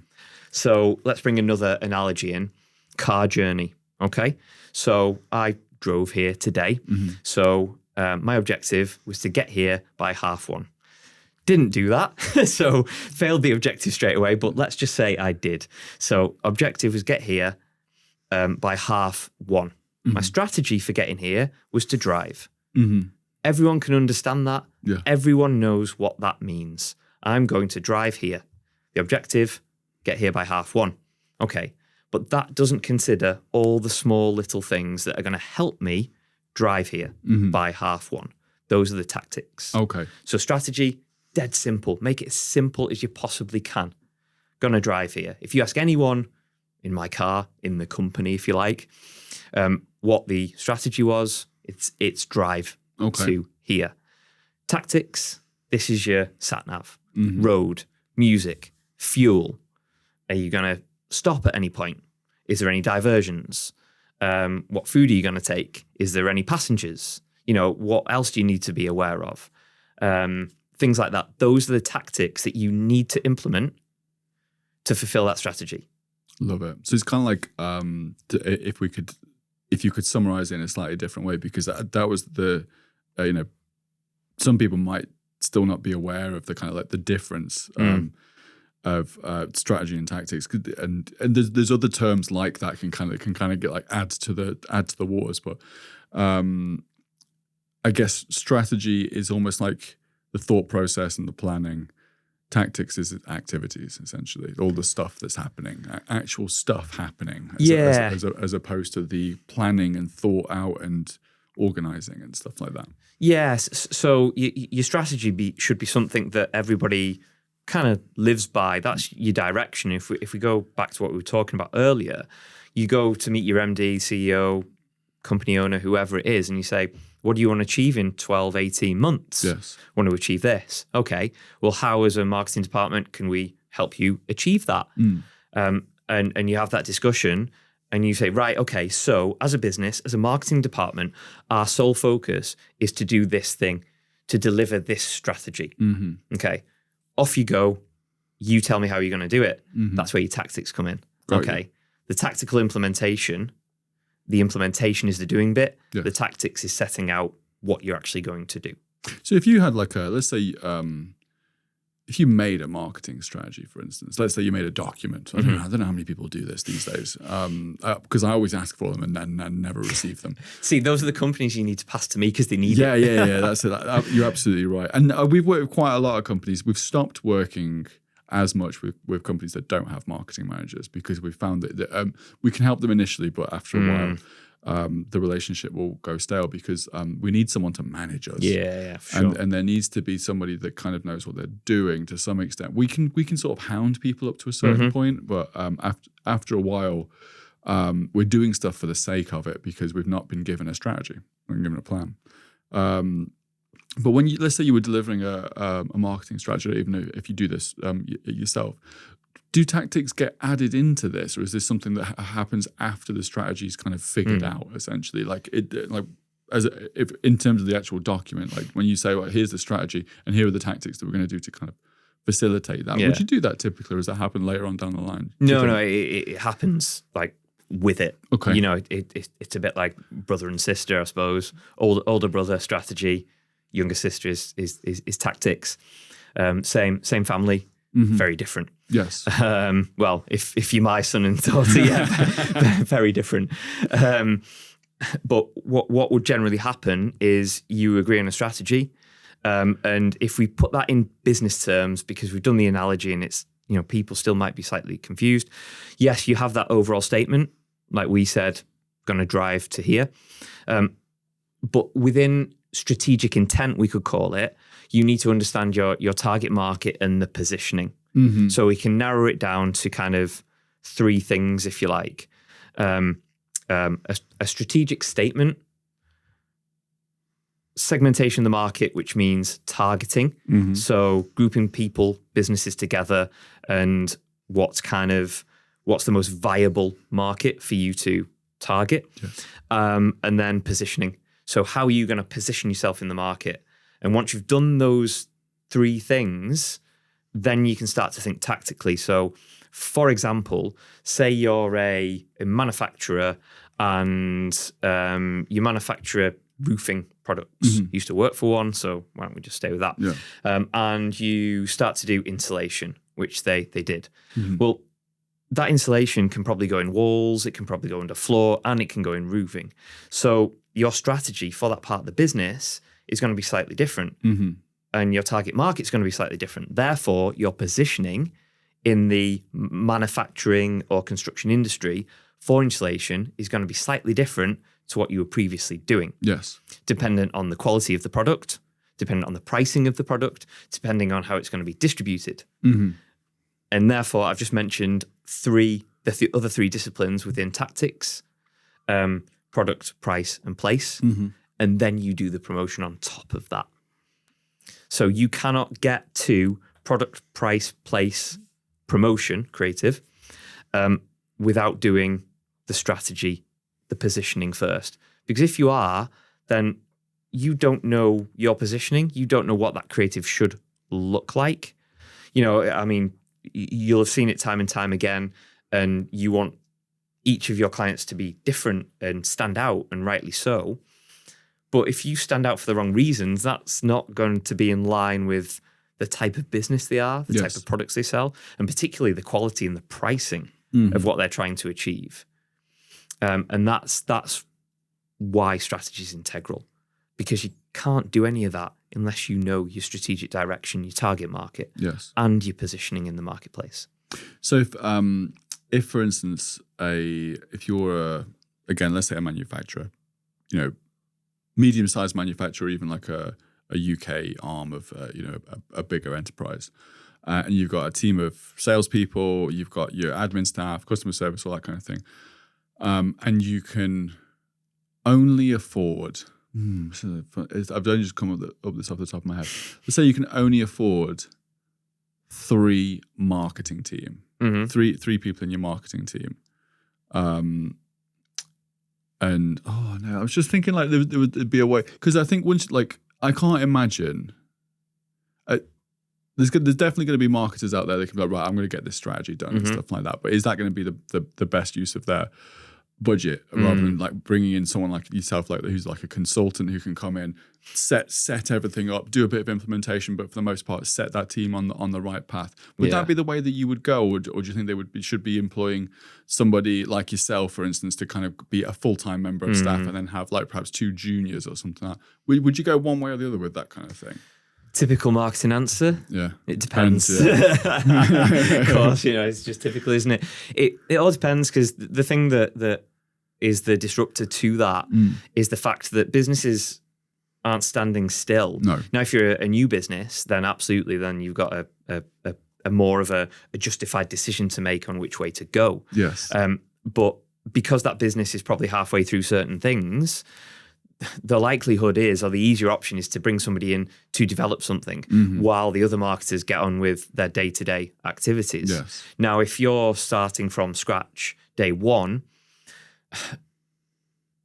Speaker 2: So let's bring another analogy in. Car journey, okay? So I drove here today. So my objective was to get here by 1:30. Didn't do that, so failed the objective straight away, but let's just say I did. So objective was get here by 1:30. My strategy for getting here was to drive.
Speaker 1: Mm-hmm.
Speaker 2: Everyone can understand that.
Speaker 1: Yeah.
Speaker 2: Everyone knows what that means. I'm going to drive here. The objective, get here by 1:30. Okay. But that doesn't consider all the small little things that are going to help me drive here by 1:30. Those are the tactics.
Speaker 1: Okay.
Speaker 2: So strategy, dead simple. Make it as simple as you possibly can. Gonna drive here. If you ask anyone in my car, in the company, if you like, what the strategy was, it's drive to here. Tactics, this is your sat-nav. Road, music, fuel. Are you going to stop at any point? Is there any diversions? What food are you going to take? Is there any passengers? What else do you need to be aware of? Things like that. Those are the tactics that you need to implement to fulfill that strategy.
Speaker 1: Love it. So it's kind of like if you could summarize it in a slightly different way, because that was the some people might still not be aware of the kind of like the difference of strategy and tactics, and there's other terms like that can kind of get like add to the waters, but I guess strategy is almost like the thought process and the planning. Tactics is activities, essentially, all the stuff that's happening, actual stuff happening, as opposed to the planning and thought out and organizing and stuff like that.
Speaker 2: Yes. So your strategy should be something that everybody kind of lives by. That's your direction. If we go back to what we were talking about earlier, you go to meet your MD, CEO, company owner, whoever it is, and you say, what do you want to achieve in 12, 18 months?
Speaker 1: Yes.
Speaker 2: I want to achieve this. Okay. Well, how as a marketing department can we help you achieve that? And you have that discussion and you say, right, okay, so as a business, as a marketing department, our sole focus is to do this thing, to deliver this strategy. Okay. Off you go. You tell me how you're going to do it. That's where your tactics come in. Okay. The tactical implementation, the implementation is the doing bit. Yeah. The tactics is setting out what you're actually going to do.
Speaker 1: So if you had like let's say, if you made a marketing strategy, for instance, let's say you made a document. I don't know how many people do this these days, because I always ask for them and never receive them.
Speaker 2: See, those are the companies you need to pass to me because they need it.
Speaker 1: Yeah. That's it. You're absolutely right. And we've worked with quite a lot of companies. We've stopped working as much with companies that don't have marketing managers, because we found that we can help them initially, but after a while, the relationship will go stale, because we need someone to manage us.
Speaker 2: Yeah, for sure.
Speaker 1: And there needs to be somebody that kind of knows what they're doing to some extent. We can sort of hound people up to a certain point, but after a while, we're doing stuff for the sake of it because we've not been given a strategy, we've been given a plan. But when let's say you were delivering a marketing strategy, even if you do this yourself, do tactics get added into this, or is this something that happens after the strategy is kind of figured out? Essentially, if in terms of the actual document, like when you say, "Well, here's the strategy, and here are the tactics that we're going to do to kind of facilitate that." Would you do that typically, or does that happen later on down the line?
Speaker 2: No, it happens like with it.
Speaker 1: Okay,
Speaker 2: it's a bit like brother and sister, I suppose. Older brother strategy. Younger sister is tactics. Same family, very different.
Speaker 1: Yes.
Speaker 2: Well, if you're my son and daughter, yeah, very different. But what would generally happen is you agree on a strategy, and if we put that in business terms, because we've done the analogy and it's people still might be slightly confused. Yes, you have that overall statement, like we said, going to drive to here, but within strategic intent, we could call it, you need to understand your target market and the positioning. So we can narrow it down to kind of three things, if you like. A strategic statement, segmentation of the market, which means targeting. So grouping people, businesses together, and what's the most viable market for you to target. Yes. And then positioning. So how are you going to position yourself in the market? And once you've done those three things, then you can start to think tactically. So, for example, say you're a manufacturer and you manufacture roofing products. You used to work for one, so why don't we just stay with that? Yeah. And you start to do insulation, which they did. Well, that insulation can probably go in walls, it can probably go under floor, and it can go in roofing. So your strategy for that part of the business is going to be slightly different. And your target market is going to be slightly different. Therefore, your positioning in the manufacturing or construction industry for insulation is going to be slightly different to what you were previously doing.
Speaker 1: Yes.
Speaker 2: Dependent on the quality of the product, dependent on the pricing of the product, depending on how it's going to be distributed. And therefore, I've just mentioned the other three disciplines within tactics, product, price, and place. And then you do the promotion on top of that. So you cannot get to product, price, place, promotion, creative, without doing the strategy, the positioning first. Because if you are, then you don't know your positioning. You don't know what that creative should look like. You know, I mean, you'll have seen it time and time again, and you want each of your clients to be different and stand out, and rightly so. But if you stand out for the wrong reasons, that's not going to be in line with the type of business they are, the type of products they sell, and particularly the quality and the pricing of what they're trying to achieve. And that's why strategy is integral, because you can't do any of that unless you know your strategic direction, your target market, and your positioning in the marketplace.
Speaker 1: So if for instance, if you're again, let's say a manufacturer, you know, medium-sized manufacturer, even like a UK arm of a bigger enterprise, and you've got a team of salespeople, you've got your admin staff, customer service, all that kind of thing, and you can only afford. I've only just come up this off the top of my head. Let's say you can only afford 3 marketing team, three people in your marketing team. And I was just thinking like there would be a way, because I think once, like, I can't imagine. There's definitely going to be marketers out there that can be like, right, I'm going to get this strategy done and stuff like that. But is that going to be the best use of their budget, rather than like bringing in someone like yourself, like who's like a consultant who can come in, set everything up, do a bit of implementation, but for the most part set that team on the right path? Would that be the way that you would go, or do you think they should be employing somebody like yourself, for instance, to kind of be a full-time member of staff and then have like perhaps 2 juniors or something like that? Would you go one way or the other with that kind of thing?
Speaker 2: Typical marketing answer.
Speaker 1: Yeah.
Speaker 2: It depends. Of course, it's just typical, isn't it? It all depends, because the thing that is the disruptor to that is the fact that businesses aren't standing still.
Speaker 1: No.
Speaker 2: Now, if you're a new business, then absolutely, then you've got a more of a justified decision to make on which way to go.
Speaker 1: Yes.
Speaker 2: But because that business is probably halfway through certain things, the likelihood is, or the easier option is, to bring somebody in to develop something while the other marketers get on with their day-to-day activities.
Speaker 1: Yes.
Speaker 2: Now, if you're starting from scratch day one,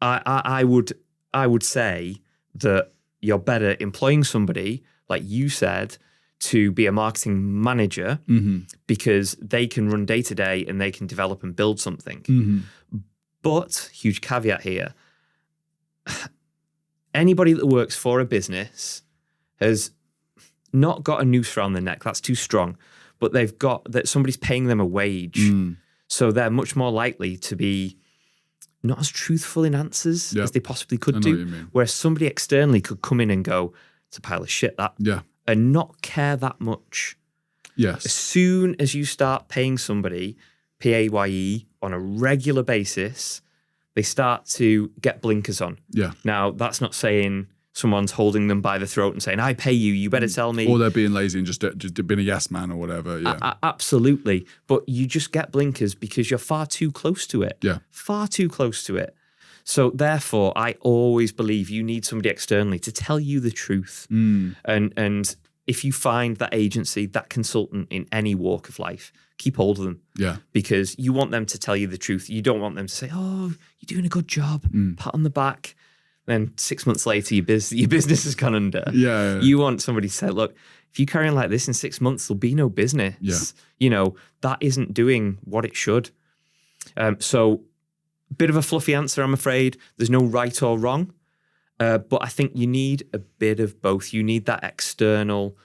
Speaker 2: I would say that you're better employing somebody, like you said, to be a marketing manager, because they can run day-to-day and they can develop and build something. But, huge caveat here, anybody that works for a business has not got a noose around their neck. That's too strong. But they've got that somebody's paying them a wage. So they're much more likely to be not as truthful in answers as they possibly could do. Whereas somebody externally could come in and go, it's a pile of shit, that.
Speaker 1: Yeah.
Speaker 2: And not care that much.
Speaker 1: Yes.
Speaker 2: As soon as you start paying somebody PAYE on a regular basis, they start to get blinkers on.
Speaker 1: Yeah.
Speaker 2: Now, that's not saying someone's holding them by the throat and saying, I pay you, you better tell me.
Speaker 1: Or they're being lazy and just being a yes man or whatever. Yeah.
Speaker 2: Absolutely. But you just get blinkers because you're far too close to it.
Speaker 1: Yeah.
Speaker 2: Far too close to it. So therefore, I always believe you need somebody externally to tell you the truth. And if you find that agency, that consultant in any walk of life, keep hold of them.
Speaker 1: Yeah.
Speaker 2: Because you want them to tell you the truth. You don't want them to say, oh, you're doing a good job, pat on the back. Then 6 months later, your business has gone under.
Speaker 1: Yeah.
Speaker 2: You want somebody to say, look, if you carry on like this in 6 months, there'll be no business. Yeah. That isn't doing what it should. So bit of a fluffy answer, I'm afraid. There's no right or wrong. But I think you need a bit of both. You need that external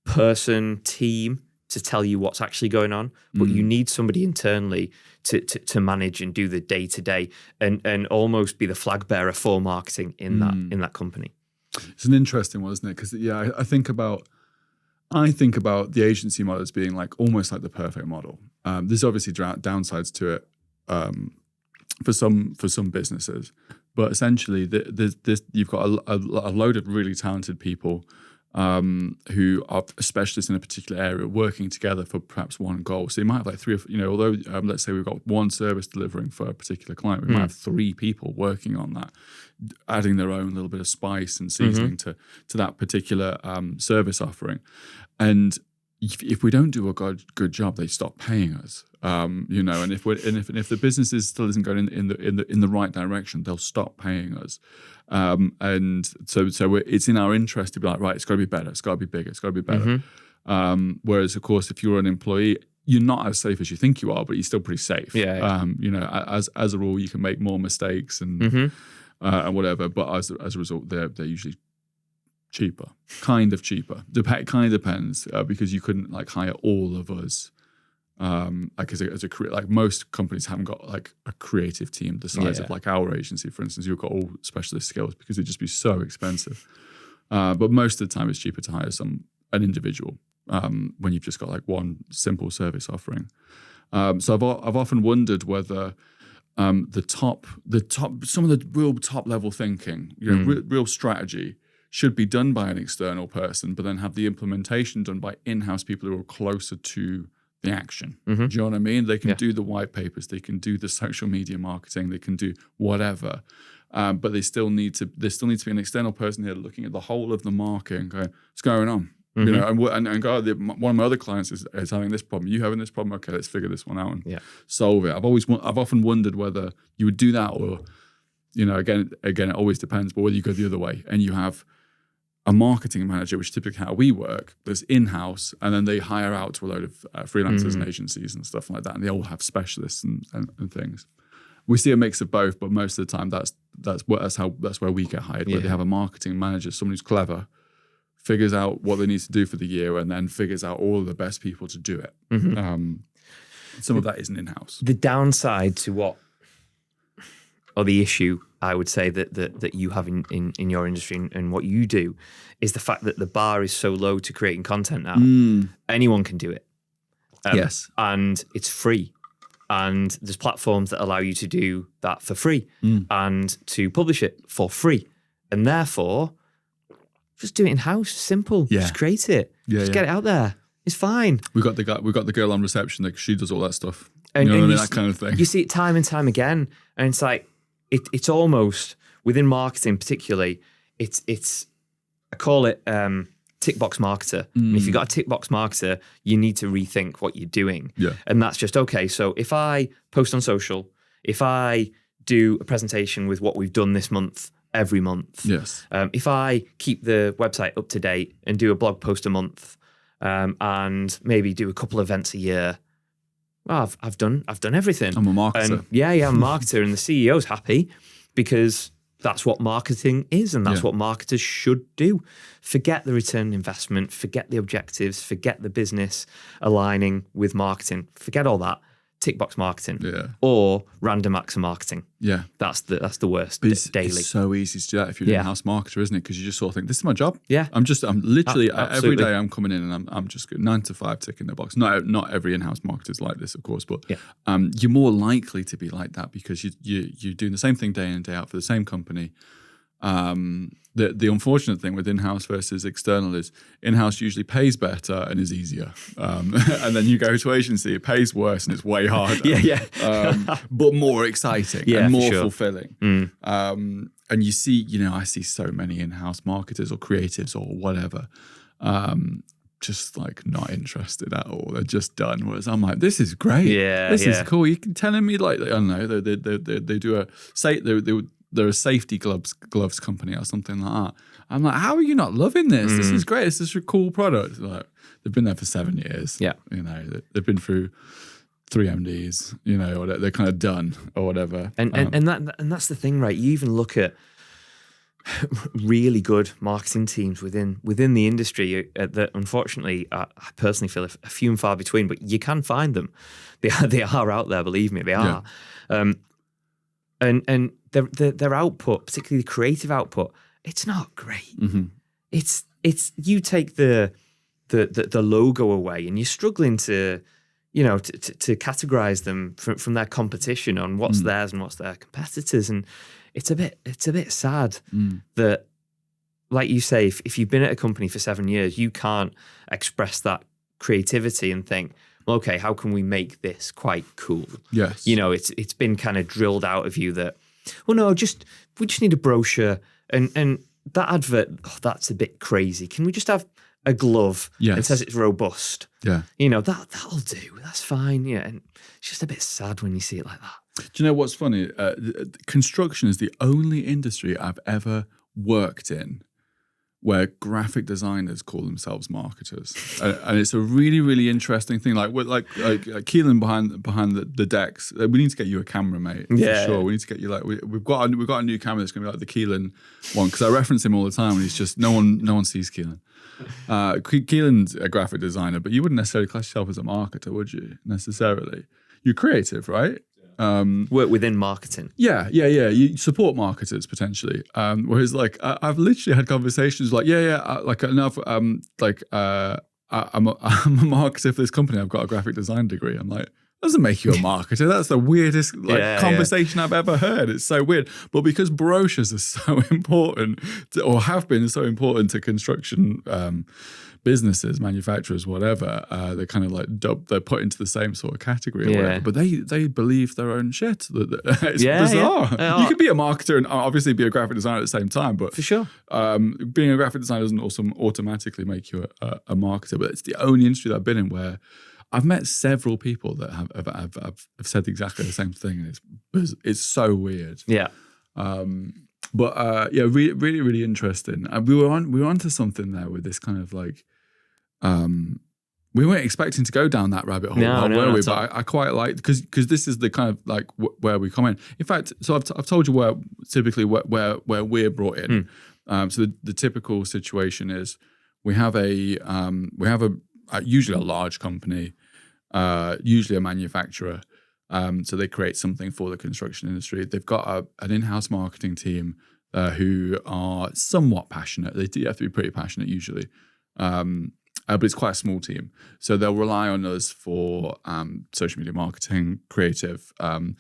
Speaker 2: person, team to tell you what's actually going on, but you need somebody internally to manage and do the day-to-day and almost be the flag bearer for marketing in that company.
Speaker 1: It's an interesting one, isn't it? Because I think about the agency model as being like almost like the perfect model. There's obviously downsides to it for some businesses, but essentially you've got a load of really talented people who are specialists in a particular area working together for perhaps one goal. So you might have like three, although let's say we've got one service delivering for a particular client, we might have three people working on that, adding their own little bit of spice and seasoning to that particular service offering. And if we don't do a good job, they stop paying us. And if the business still isn't going in the right direction, they'll stop paying us. And so it's in our interest to be like, right, it's got to be better, it's got to be bigger, it's got to be better. Whereas, of course, if you're an employee, you're not as safe as you think you are, but you're still pretty safe. As a rule, you can make more mistakes and whatever. But as a result, they're usually cheaper, kind of cheaper. It kind of depends because you couldn't like hire all of us. Like most companies haven't got like a creative team the size of like our agency, for instance. You've got all specialist skills because it'd just be so expensive. But most of the time, it's cheaper to hire an individual when you've just got like one simple service offering. So I've often wondered whether some of the real top level thinking, real strategy, should be done by an external person, but then have the implementation done by in-house people who are closer to the action. Do you know what I mean? They can do the white papers, they can do the social media marketing, they can do whatever, but they still need to be an external person here looking at the whole of the market and going, what's going on? And go, one of my other clients is having this problem. You having this problem? Okay, let's figure this one out and solve it. I've often wondered whether you would do that, or again, it always depends. But whether you go the other way and you have a marketing manager, which is typically how we work, that's in-house, and then they hire out to a load of freelancers and agencies and stuff like that, and they all have specialists and things. We see a mix of both, but most of the time that's where we get hired, where they have a marketing manager, someone who's clever, figures out what they need to do for the year, and then figures out all of the best people to do it. Some of that isn't in-house.
Speaker 2: The downside to the issue, I would say, that you have in your industry and what you do is the fact that the bar is so low to creating content now. Anyone can do it.
Speaker 1: Yes.
Speaker 2: And it's free. And there's platforms that allow you to do that for free and to publish it for free. And therefore, just do it in-house. Simple.
Speaker 1: Yeah.
Speaker 2: Just create it. Just get it out there. It's fine.
Speaker 1: We got the girl on reception, like she does all that stuff.
Speaker 2: And,
Speaker 1: that kind of thing.
Speaker 2: You see it time and time again. And it's like, it's almost within marketing, particularly. It's I call it tick box marketer. And if you've got a tick box marketer, you need to rethink what you're doing. Yeah. And that's just okay. So if I post on social, if I do a presentation with what we've done this month, every month.
Speaker 1: Yes.
Speaker 2: If I keep the website up to date and do a blog post a month, and maybe do a couple of events a year. Well, I've done everything.
Speaker 1: I'm a marketer.
Speaker 2: And I'm a marketer, and the CEO's happy because that's what marketing is, and that's what marketers should do. Forget the return on investment, forget the objectives, forget the business aligning with marketing. Forget all that. Tick box marketing, or random acts of marketing. Yeah, that's the worst. Daily.
Speaker 1: It's so easy to do that if you're an in-house marketer, isn't it? Because you just sort of think, this is my job.
Speaker 2: Yeah,
Speaker 1: I'm literally every day I'm coming in and I'm just 9 to 5 ticking the box. Not every in-house marketer is like this, of course, but you're more likely to be like that because you're doing the same thing day in and day out for the same company. The unfortunate thing with in-house versus external is in-house usually pays better and is easier. And then you go to agency, it pays worse and it's way harder. But more exciting and more fulfilling. And you see, I see so many in-house marketers or creatives or whatever, just like not interested at all. They're just done. Whereas I'm like, this is great. This is cool. You can telling me like, I don't know, they do they're a safety gloves company or something like that. I'm like, how are you not loving this? This is great. This is a cool product. Like, they've been there for 7 years. Yeah, they've been through 3 MDs. Or they're kind of done or whatever.
Speaker 2: And that's the thing, right? You even look at really good marketing teams within the industry that unfortunately I personally feel a few and far between, but you can find them. They are out there, believe me, they are. And their output, particularly creative output, it's not great. It's you take the logo away and you're struggling to to categorize them from their competition on what's theirs and what's their competitors. And it's a bit sad that, like you say, if you've been at a company for 7 years, you can't express that creativity and think, well, okay, how can we make this quite cool?
Speaker 1: Yes.
Speaker 2: It's been kind of drilled out of you that, well, no, we just need a brochure and that advert, that's a bit crazy. Can we just have a glove that says it's robust?
Speaker 1: Yeah.
Speaker 2: That'll do. That's fine. Yeah. And it's just a bit sad when you see it like that.
Speaker 1: Do you know what's funny? Construction is the only industry I've ever worked in where graphic designers call themselves marketers, and it's a really, really interesting thing. Like Keelan behind the decks. We need to get you a camera, mate.
Speaker 2: Yeah,
Speaker 1: for sure. We need to get you we've got a new camera that's going to be like the Keelan one, because I reference him all the time, and he's just no one sees Keelan. Keelan's a graphic designer, but you wouldn't necessarily class yourself as a marketer, would you? Necessarily, you're creative, right?
Speaker 2: Work within marketing.
Speaker 1: Yeah. You support marketers potentially. Whereas, like, I've literally had conversations like, I'm a marketer for this company. I've got a graphic design degree. I'm like, doesn't make you a marketer. That's the weirdest conversation I've ever heard. It's so weird. But because brochures are so important, or have been so important to construction businesses, manufacturers, whatever, they're kind of like they're put into the same sort of category or whatever. But they believe their own shit. It's bizarre. Yeah. You can be a marketer and obviously be a graphic designer at the same time, but
Speaker 2: for sure,
Speaker 1: being a graphic designer doesn't also automatically make you a marketer. But it's the only industry that I've been in where I've met several people that have said exactly the same thing, and it's so weird.
Speaker 2: Yeah.
Speaker 1: Really, really interesting. We were onto something there with this kind of like, we weren't expecting to go down that rabbit hole, were we? But I quite like, because this is the kind of like where we come in. In fact, so I've told you where we're brought in. So the typical situation is we have usually a large company, usually a manufacturer. So they create something for the construction industry. They've got an in-house marketing team who are somewhat passionate. They do have to be pretty passionate usually, but it's quite a small team. So they'll rely on us for social media marketing, creative. And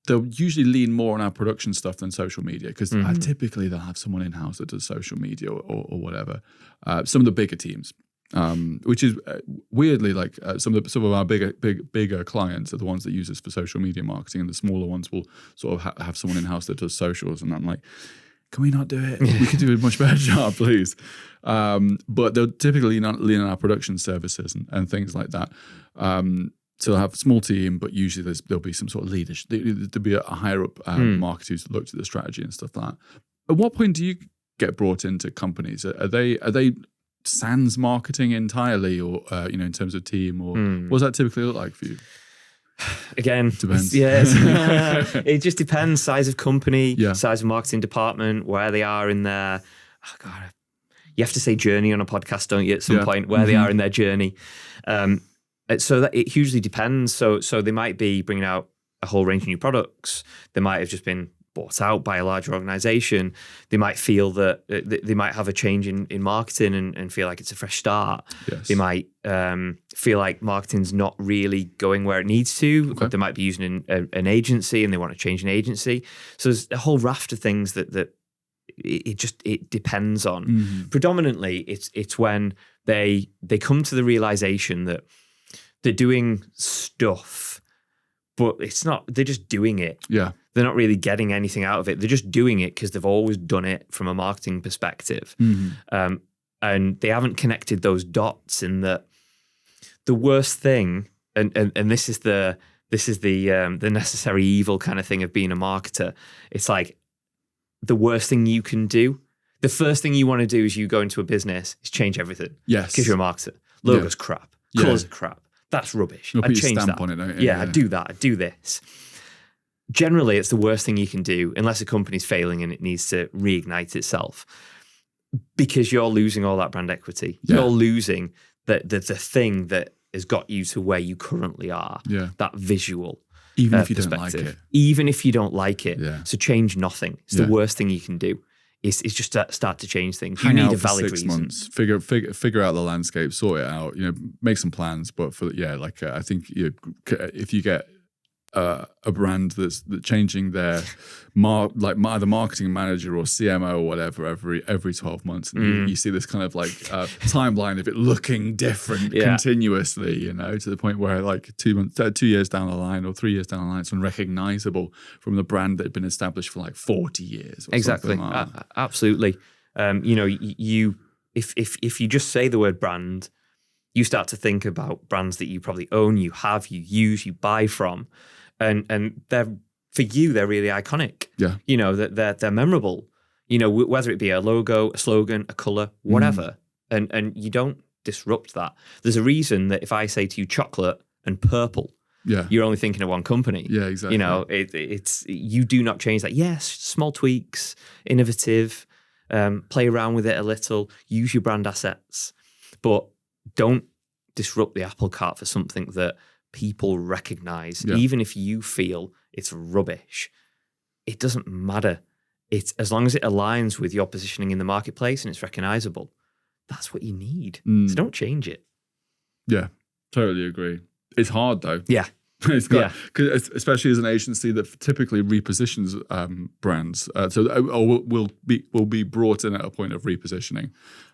Speaker 1: they'll usually lean more on our production stuff than social media, because typically they'll have someone in-house that does social media or whatever. Some of the bigger teams. Which is weirdly like some of our bigger clients are the ones that use us for social media marketing, and the smaller ones will sort of have someone in house that does socials. And I'm like, can we not do it? We could do a much better job, please. But they'll typically lean on our production services and things like that. So they'll have a small team, but usually there'll be some sort of leadership. There'll be a higher up marketer who's looked at the strategy and stuff like that. At what point do you get brought into companies? Are they sans marketing entirely, or in terms of team, or what does that typically look like for you?
Speaker 2: Again,
Speaker 1: depends.
Speaker 2: It just depends. Size of company, size of marketing department, where they are in their. Oh God, you have to say journey on a podcast, don't you? At some point, where they are in their journey. So that it hugely depends. So they might be bringing out a whole range of new products. They might have just been bought out by a larger organization. They might feel that they might have a change in marketing and feel like it's a fresh start.
Speaker 1: Yes.
Speaker 2: They might feel like marketing's not really going where it needs to. Okay. They might be using an agency and they want to change an agency. So there's a whole raft of things that it depends on. Mm-hmm. Predominantly, it's when they come to the realization that they're doing stuff, but it's not. They're just doing it.
Speaker 1: Yeah.
Speaker 2: They're not really getting anything out of it. They're just doing it because they've always done it from a marketing perspective. Mm-hmm. And they haven't connected those dots in that the worst thing, and this is the necessary evil kind of thing of being a marketer. It's like the worst thing you can do. The first thing you want to do is you go into a business is change everything.
Speaker 1: Yes.
Speaker 2: Because you're a marketer. Logo's crap. Colours are crap. That's rubbish.
Speaker 1: You'll
Speaker 2: I'd
Speaker 1: put your
Speaker 2: change
Speaker 1: stamp
Speaker 2: that.
Speaker 1: on it, don't you?
Speaker 2: Yeah, I'd do that. I'd do this. generally it's the worst thing you can do unless a company's failing and it needs to reignite itself, because you're losing all that brand equity.
Speaker 1: Yeah.
Speaker 2: You're losing the thing that has got you to where you currently are.
Speaker 1: Yeah.
Speaker 2: That visual.
Speaker 1: Even if you don't like it.
Speaker 2: Even if you don't like it.
Speaker 1: Yeah.
Speaker 2: So change nothing. It's the worst thing you can do. Is just start to change things. You need a valid reason.
Speaker 1: 6 months, figure out the landscape, sort it out. Make some plans. But I think if you get a brand that's changing their either marketing manager or CMO or whatever every 12 months, and you see this kind of timeline of it looking different continuously, to the point where 2 years down the line or 3 years down the line, it's unrecognizable from the brand that had been established for 40 years. Or
Speaker 2: exactly, absolutely. If you just say the word brand, you start to think about brands that you probably own, you have, you use, you buy from. And they're, for you, they're really iconic.
Speaker 1: Yeah.
Speaker 2: That they're memorable. Whether it be a logo, a slogan, a color, whatever. And you don't disrupt that. There's a reason that if I say to you chocolate and purple, you're only thinking of one company.
Speaker 1: Yeah, exactly.
Speaker 2: It's you do not change that. Yes, small tweaks, innovative, play around with it a little, use your brand assets, but don't disrupt the apple cart for something that people recognize, even if you feel it's rubbish. It doesn't matter. It's as long as it aligns with your positioning in the marketplace and it's recognizable. That's what you need. So don't change it.
Speaker 1: Yeah, totally agree. It's hard though.
Speaker 2: Yeah.
Speaker 1: It's got, cause especially as an agency that typically repositions brands, or will be brought in at a point of repositioning,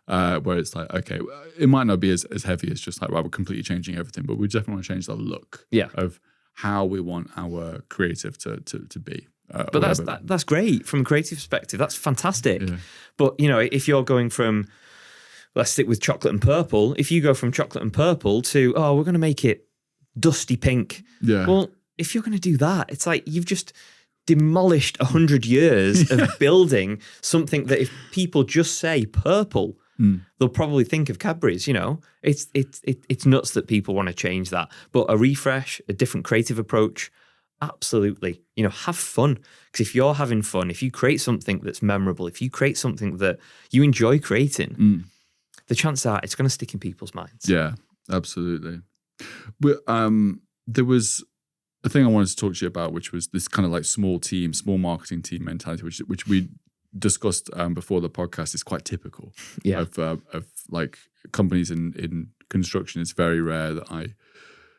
Speaker 1: where it's okay, it might not be as heavy as just we're completely changing everything, but we definitely want to change the look of how we want our creative to be.
Speaker 2: But that's great from a creative perspective. That's fantastic. Yeah. But if you're going from, let's stick with chocolate and purple. If you go from chocolate and purple to we're going to make it dusty pink. Yeah. Well, if you're going to do that, it's you've just demolished 100 years of building something that if people just say purple, they'll probably think of Cadbury's. It's nuts that people want to change that. But a refresh, a different creative approach, absolutely. Have fun. Because if you're having fun, if you create something that's memorable, if you create something that you enjoy creating, the chances are it's going to stick in people's minds.
Speaker 1: Yeah, absolutely. There was a thing I wanted to talk to you about, which was this kind of small marketing team mentality, which we discussed before the podcast. Is quite typical of companies in construction. It's very rare that I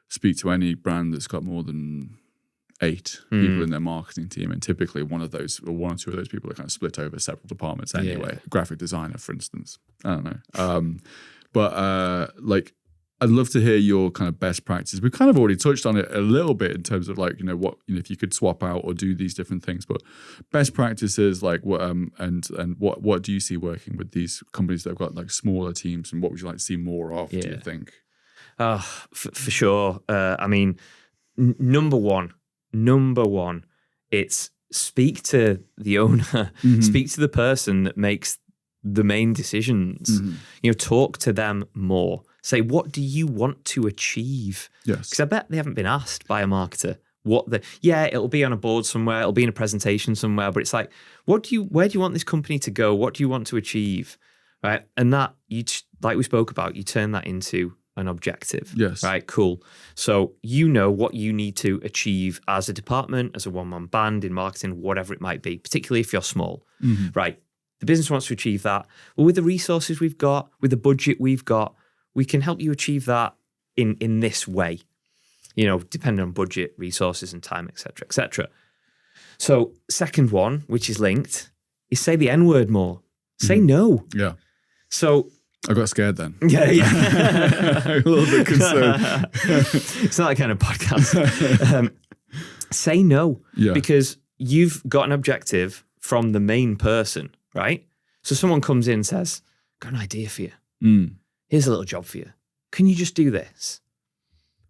Speaker 1: speak to any brand that's got more than 8 people in their marketing team, and typically one or two of those people are kind of split over several departments anyway. Graphic designer, for instance. I don't know, but I'd love to hear your kind of best practices. We've kind of already touched on it a little bit in terms of if you could swap out or do these different things, but best practices what do you see working with these companies that have got smaller teams, and what would you like to see more of? Do you think?
Speaker 2: For sure. I mean, number one, it's speak to the owner, speak to the person that makes the main decisions. Talk to them more. Say, what do you want to achieve?
Speaker 1: Yes.
Speaker 2: Because I bet they haven't been asked by a marketer it'll be on a board somewhere, it'll be in a presentation somewhere, but it's where do you want this company to go? What do you want to achieve? Right? And that, like we spoke about, you turn that into an objective.
Speaker 1: Yes.
Speaker 2: Right, cool. So what you need to achieve as a department, as a one-man band, in marketing, whatever it might be, particularly if you're small. Right? The business wants to achieve that. Well, with the resources we've got, with the budget we've got, we can help you achieve that in this way, depending on budget, resources and time, et cetera, et cetera. So second one, which is linked, is say the N-word more. Say no.
Speaker 1: Yeah.
Speaker 2: So
Speaker 1: I got scared then.
Speaker 2: Yeah.
Speaker 1: A little bit concerned.
Speaker 2: It's not that kind of podcast. Say no.
Speaker 1: Yeah.
Speaker 2: Because you've got an objective from the main person, right? So someone comes in and says, got an idea for you. Here's a little job for you. Can you just do this?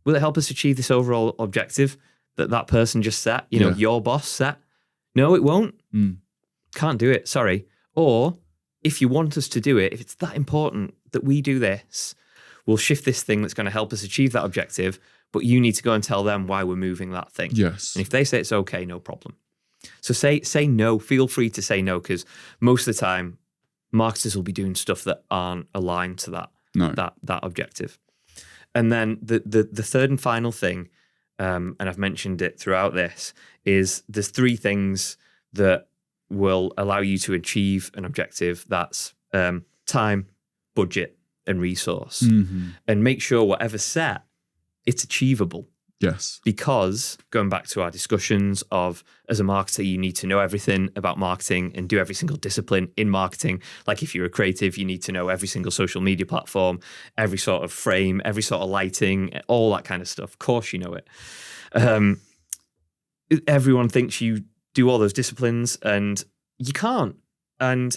Speaker 2: Will it help us achieve this overall objective that person just set? Your boss set? No, it won't. Can't do it. Sorry. Or if you want us to do it, if it's that important that we do this, we'll shift this thing that's going to help us achieve that objective, but you need to go and tell them why we're moving that thing.
Speaker 1: Yes.
Speaker 2: And if they say it's okay, no problem. So say no. Feel free to say no, because most of the time, marketers will be doing stuff that aren't aligned to that objective. And then the third and final thing, and I've mentioned it throughout this, is there's 3 things that will allow you to achieve an objective. That's time, budget, and resource.
Speaker 1: Mm-hmm.
Speaker 2: And make sure whatever's set, it's achievable.
Speaker 1: Yes.
Speaker 2: Because going back to our discussions of, as a marketer, you need to know everything about marketing and do every single discipline in marketing. Like if you're a creative, you need to know every single social media platform, every sort of frame, every sort of lighting, all that kind of stuff. Of course you know it. Everyone thinks you do all those disciplines, and you can't. And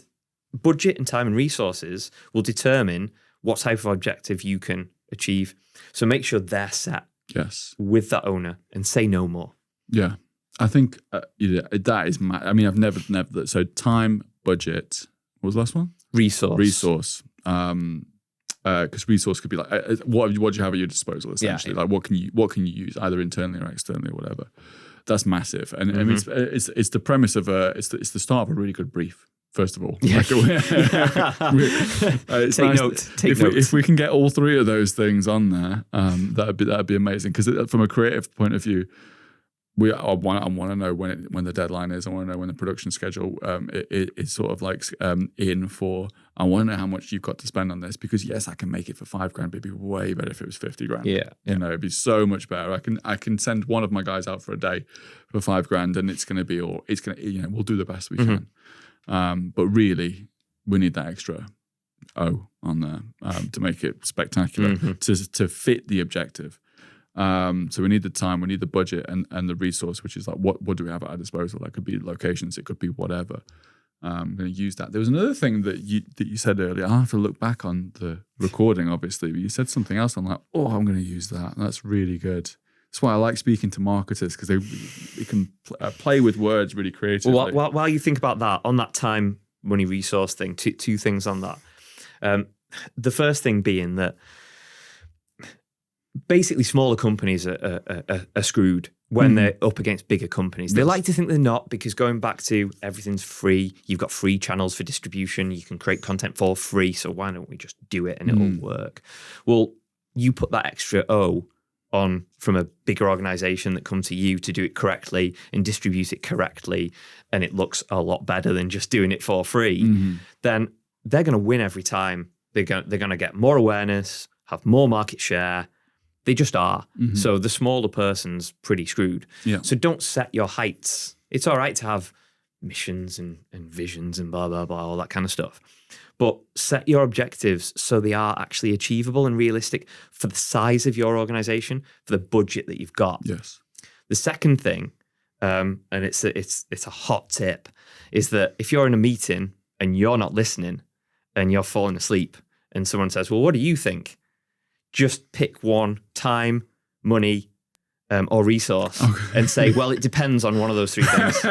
Speaker 2: budget and time and resources will determine what type of objective you can achieve. So make sure they're set.
Speaker 1: Yes.
Speaker 2: With that owner, and say no more.
Speaker 1: Yeah. I think that is, I mean, I've never, so time, budget, what was the last one? Resource. Because resource could be like, what do you have at your disposal, essentially?
Speaker 2: Yeah.
Speaker 1: Like what can you use, either internally or externally or whatever. That's massive. And I mean, it's the premise of it's the start of a really good brief. First of all,
Speaker 2: yeah.
Speaker 1: Take note. If we can get all 3 of those things on there, that'd be amazing. Because from a creative point of view, I want to know when the deadline is. I want to know when the production schedule is sort of like in for. I want to know how much you've got to spend on this, because yes, I can make it for $5,000, but it'd be way better if it was $50,000.
Speaker 2: Yeah,
Speaker 1: you know, it'd be so much better. I can send one of my guys out for a day for $5,000, and it's going to be we'll do the best we can. But really, we need that extra O on there to make it spectacular, to fit the objective. So we need the time, we need the budget, and the resource, which is like what do we have at our disposal? That could be locations, it could be whatever. I'm going to use that. There was another thing that you said earlier. I have to look back on the recording, obviously, but you said something else. I'm like, I'm going to use that. That's really good. That's why I like speaking to marketers, because they can play with words really creatively.
Speaker 2: Well, while you think about that, on that time, money, resource thing, two things on that. The first thing being that basically smaller companies are screwed when they're up against bigger companies. They like to think they're not, because going back to everything's free, you've got free channels for distribution, you can create content for free, so why don't we just do it and it'll work? Well, you put that extra O on from a bigger organization that come to you to do it correctly and distribute it correctly, and it looks a lot better than just doing it for free, then they're going to win every time. They're going to get more awareness, have more market share. They just are. So the smaller person's pretty screwed.
Speaker 1: Yeah.
Speaker 2: So don't set your heights. It's all right to have missions and visions and blah, blah, blah, all that kind of stuff. But set your objectives so they are actually achievable and realistic for the size of your organization, for the budget that you've got.
Speaker 1: Yes.
Speaker 2: The second thing, and it's a hot tip, is that if you're in a meeting and you're not listening and you're falling asleep and someone says, well, what do you think? Just pick one: time, money, or resource, and say, well, it depends on one of those 3 things.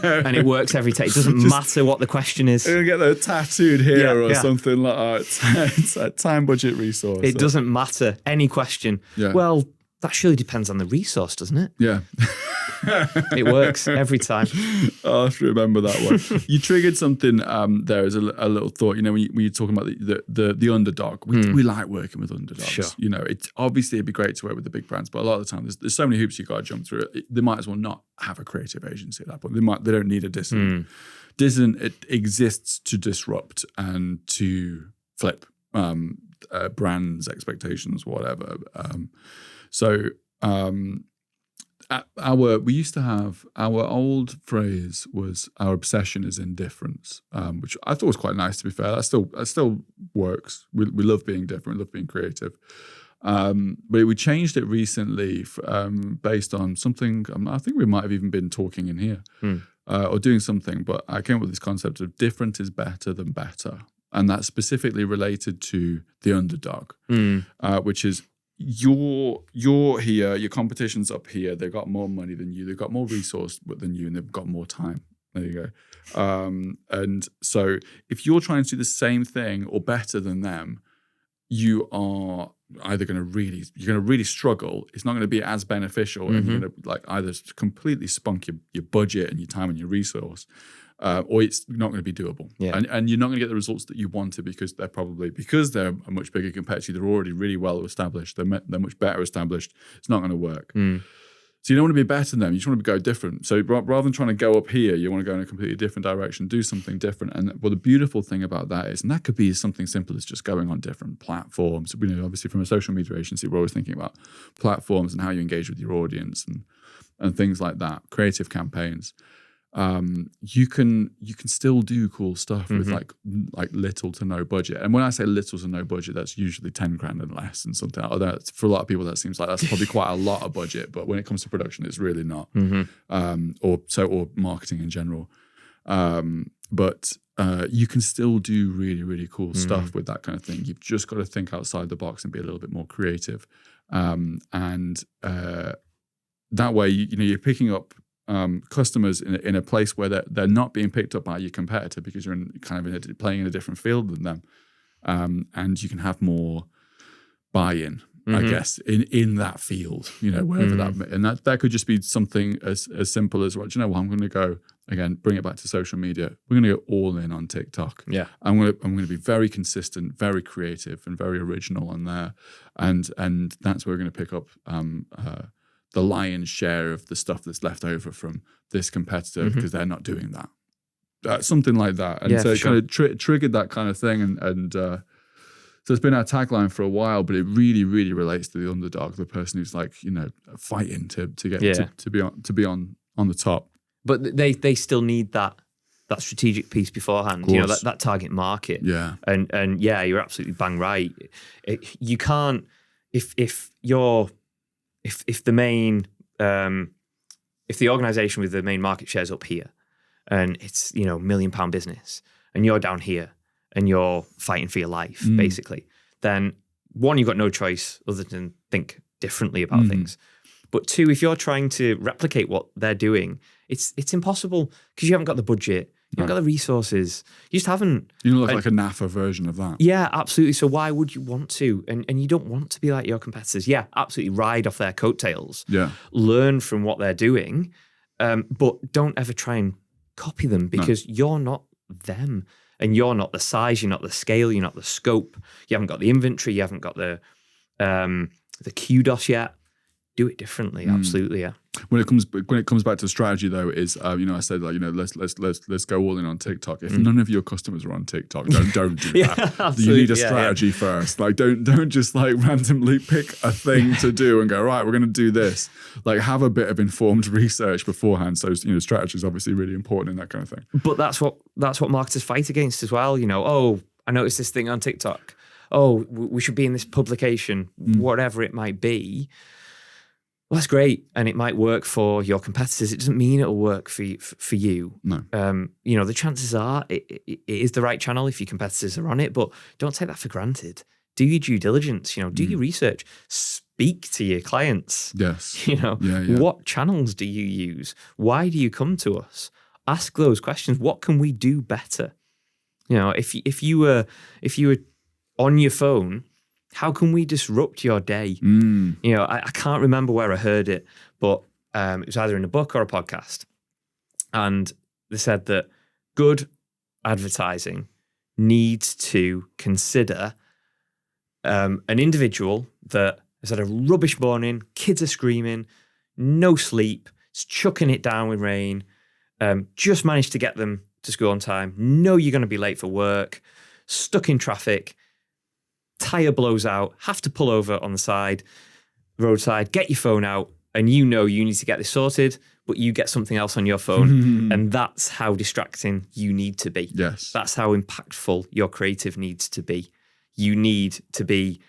Speaker 2: And it works every time. It doesn't matter what the question is.
Speaker 1: You're going to get that tattooed here or something like that. It's like time, budget, resource.
Speaker 2: It doesn't matter. Any question. Yeah. Well, that surely depends on the resource, doesn't it?
Speaker 1: Yeah.
Speaker 2: It works every time.
Speaker 1: I'll have to remember that one. You triggered something there as a little thought. You know, when you're talking about the underdog, we like working with underdogs.
Speaker 2: Sure.
Speaker 1: You know, obviously it'd be great to work with the big brands, but a lot of the time there's so many hoops you've got to jump through. They might as well not have a creative agency at that point. They don't need a discipline. Discipline, it exists to disrupt and to flip brands' expectations, whatever. We used to have, our old phrase was, our obsession is indifference, which I thought was quite nice, to be fair. That still works. We love being different, we love being creative. But we changed it recently based on something, I think we might have even been talking in here or doing something, but I came up with this concept of different is better than better. And that's specifically related to the underdog, which is, you're here, your competition's up here, they've got more money than you, they've got more resource than you, and they've got more time. There you go. And so if you're trying to do the same thing or better than them, you are either you're going to really struggle. It's not going to be as beneficial, and you're going to like either completely spunk your budget and your time and your resource, or it's not going to be doable.
Speaker 2: Yeah.
Speaker 1: And you're not going to get the results that you wanted because they're a much bigger competitor. They're already really well established. They're much better established. It's not going to work. So you don't want to be better than them. You just want to go different. So rather than trying to go up here, you want to go in a completely different direction, do something different. And well, the beautiful thing about that is, and that could be something simple as just going on different platforms. Obviously from a social media agency, we're always thinking about platforms and how you engage with your audience and things like that, creative campaigns. You can still do cool stuff with like little to no budget. And when I say little to no budget, that's usually 10 grand and less and something. Although for a lot of people that seems like that's probably quite a lot of budget, but when it comes to production, it's really not. Or marketing in general. But you can still do really, really cool stuff with that kind of thing. You've just got to think outside the box and be a little bit more creative. And that way, you're picking up customers in a place where they're not being picked up by your competitor because you're playing in a different field than them, and you can have more buy-in, I guess, in that field, wherever that could just be something as simple as, well, do you know what, I'm going to go again, bring it back to social media. We're going to go all in on TikTok.
Speaker 2: Yeah,
Speaker 1: I'm going to be very consistent, very creative, and very original on there, and that's where we're going to pick up the lion's share of the stuff that's left over from this competitor because they're not doing that. Something like that. And so it kind of triggered that kind of thing. And so it's been our tagline for a while, but it really, really relates to the underdog, the person who's like, fighting to get to be on the top.
Speaker 2: But they still need that strategic piece beforehand, that target market. Yeah. And yeah, you're absolutely bang right. You can't, if the main, if the organisation with the main market share's up here and it's, £1 million business and you're down here and you're fighting for your life, basically, then one, you've got no choice other than think differently about things. But two, if you're trying to replicate what they're doing, it's impossible because you haven't got the budget. You haven't got the resources. You just haven't.
Speaker 1: You look like a NAFA version of that.
Speaker 2: Yeah, absolutely. So why would you want to? And you don't want to be like your competitors. Yeah, absolutely. Ride off their coattails. Yeah. Learn from what they're doing. But don't ever try and copy them because you're not them. And you're not the size, you're not the scale, you're not the scope. You haven't got the inventory, you haven't got the kudos yet. Do it differently, absolutely, yeah.
Speaker 1: When it comes back to strategy, though, is I said let's go all in on TikTok. If none of your customers are on TikTok, don't do that. You need a strategy first. Like don't just randomly pick a thing to do and go, right, we're going to do this. Like have a bit of informed research beforehand. So strategy is obviously really important in that kind of thing.
Speaker 2: But that's what marketers fight against as well. Oh, I noticed this thing on TikTok. Oh, we should be in this publication, whatever it might be. Well, that's great, and it might work for your competitors. It doesn't mean it'll work for you. No. The chances are it is the right channel if your competitors are on it, but don't take that for granted. Do your due diligence. Do your research. Speak to your clients. Yes. What channels do you use? Why do you come to us? Ask those questions. What can we do better? If you were on your phone, how can we disrupt your day? I can't remember where I heard it, but it was either in a book or a podcast. And they said that good advertising needs to consider an individual that has had a rubbish morning, kids are screaming, no sleep, it's chucking it down with rain, just managed to get them to school on time, know you're going to be late for work, stuck in traffic, tire blows out, have to pull over on the roadside, get your phone out, and you need to get this sorted, but you get something else on your phone. And that's how distracting you need to be. Yes. That's how impactful your creative needs to be. You need to be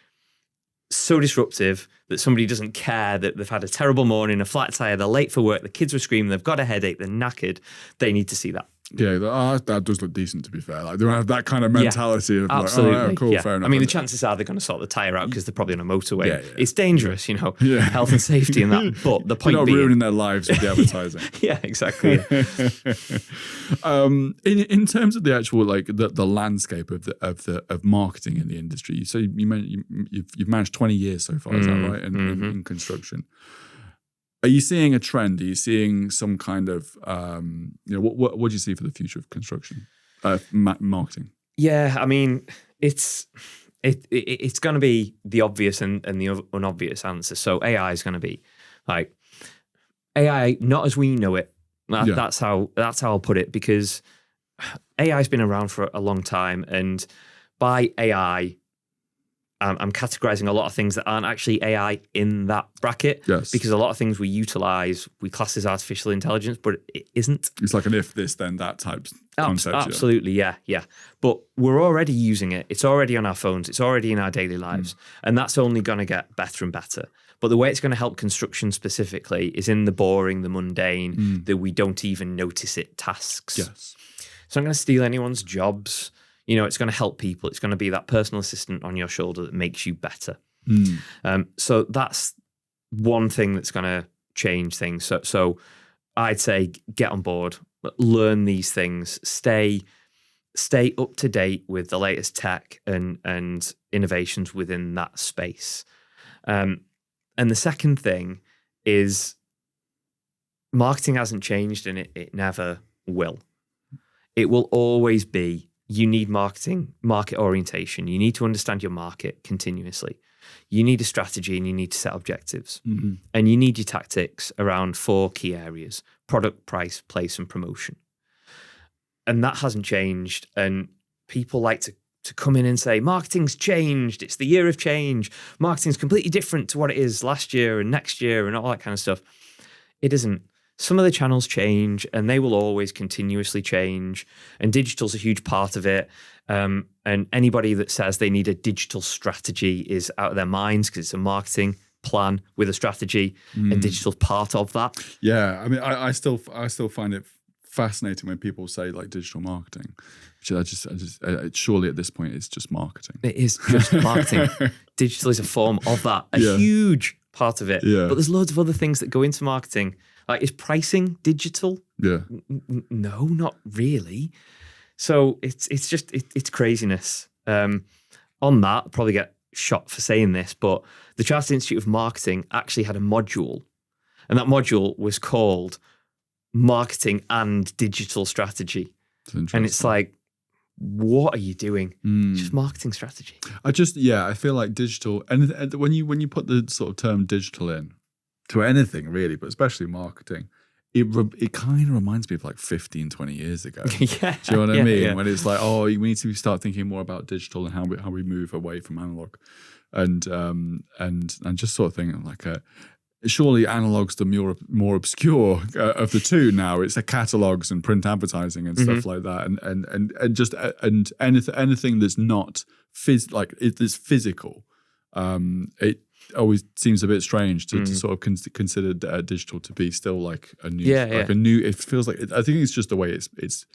Speaker 2: so disruptive that somebody doesn't care that they've had a terrible morning, a flat tire, they're late for work, the kids were screaming, they've got a headache, they're knackered. They need to see that.
Speaker 1: Yeah, that does look decent, to be fair. Like, they don't have that kind of mentality of
Speaker 2: absolutely.
Speaker 1: like, oh, yeah, cool,
Speaker 2: yeah.
Speaker 1: fair enough.
Speaker 2: I mean, the chances are they're going to sort the tyre out because they're probably on a motorway.
Speaker 1: Yeah.
Speaker 2: It's dangerous, health and safety and that. But the point
Speaker 1: You're not
Speaker 2: being,
Speaker 1: ruining their lives with the advertising.
Speaker 2: yeah, exactly. Yeah.
Speaker 1: In terms of the actual like the landscape of marketing in the industry, so you've managed 20 years so far, is that right? In construction. Are you seeing a trend? Are you seeing some kind of, what do you see for the future of construction, marketing?
Speaker 2: Yeah, I mean, it's going to be the obvious and the unobvious answer. So AI is going to be like AI, not as we know it. That's how I'll put it, because AI has been around for a long time, and by AI, I'm categorizing a lot of things that aren't actually AI in that bracket.
Speaker 1: Yes.
Speaker 2: Because a lot of things we class as artificial intelligence, but it isn't.
Speaker 1: It's like an if this, then that type concept.
Speaker 2: Absolutely, yeah. But we're already using it. It's already on our phones. It's already in our daily lives. And that's only going to get better and better. But the way it's going to help construction specifically is in the boring, the mundane, that we don't even notice it tasks.
Speaker 1: Yes.
Speaker 2: It's not going to steal anyone's jobs. It's going to help people. It's going to be that personal assistant on your shoulder that makes you better. So that's one thing that's going to change things. So I'd say get on board, learn these things, stay up to date with the latest tech and innovations within that space. And the second thing is marketing hasn't changed, and it never will. It will always be, you need market orientation. You need to understand your market continuously. You need a strategy, and you need to set objectives. And you need your tactics around 4 key areas: product, price, place, and promotion. And that hasn't changed. And people like to come in and say, marketing's changed. It's the year of change. Marketing's completely different to what it is last year and next year and all that kind of stuff. It isn't. Some of the channels change, and they will always continuously change. And digital's a huge part of it. And anybody that says they need a digital strategy is out of their minds, because it's a marketing plan with a strategy, and digital's part of that.
Speaker 1: Yeah, I mean, I still find it fascinating when people say like digital marketing, which I just surely at this point it's just marketing.
Speaker 2: It is just marketing. Digital is a form of that, a huge part of it. Yeah. But there's loads of other things that go into marketing. Like, is pricing digital?
Speaker 1: Yeah.
Speaker 2: No, not really. So it's craziness. On that, I'll probably get shot for saying this, but the Chartered Institute of Marketing actually had a module, and that module was called Marketing and Digital Strategy. And it's like, what are you doing? Just marketing strategy. I feel like digital, and when you put the sort of term digital in to anything really, but especially marketing, it kind of reminds me of like 15, 20 years ago. Yeah. Do you know what I mean? Yeah. When it's like, we need to start thinking more about digital and how we move away from analog, and just sort of thinking like surely analog's the more obscure of the two now. It's the catalogs and print advertising and stuff like that, and anything that's not it's physical. It always seems a bit strange to sort of consider digital to be still like a new, a new. It feels like I think it's just the way it's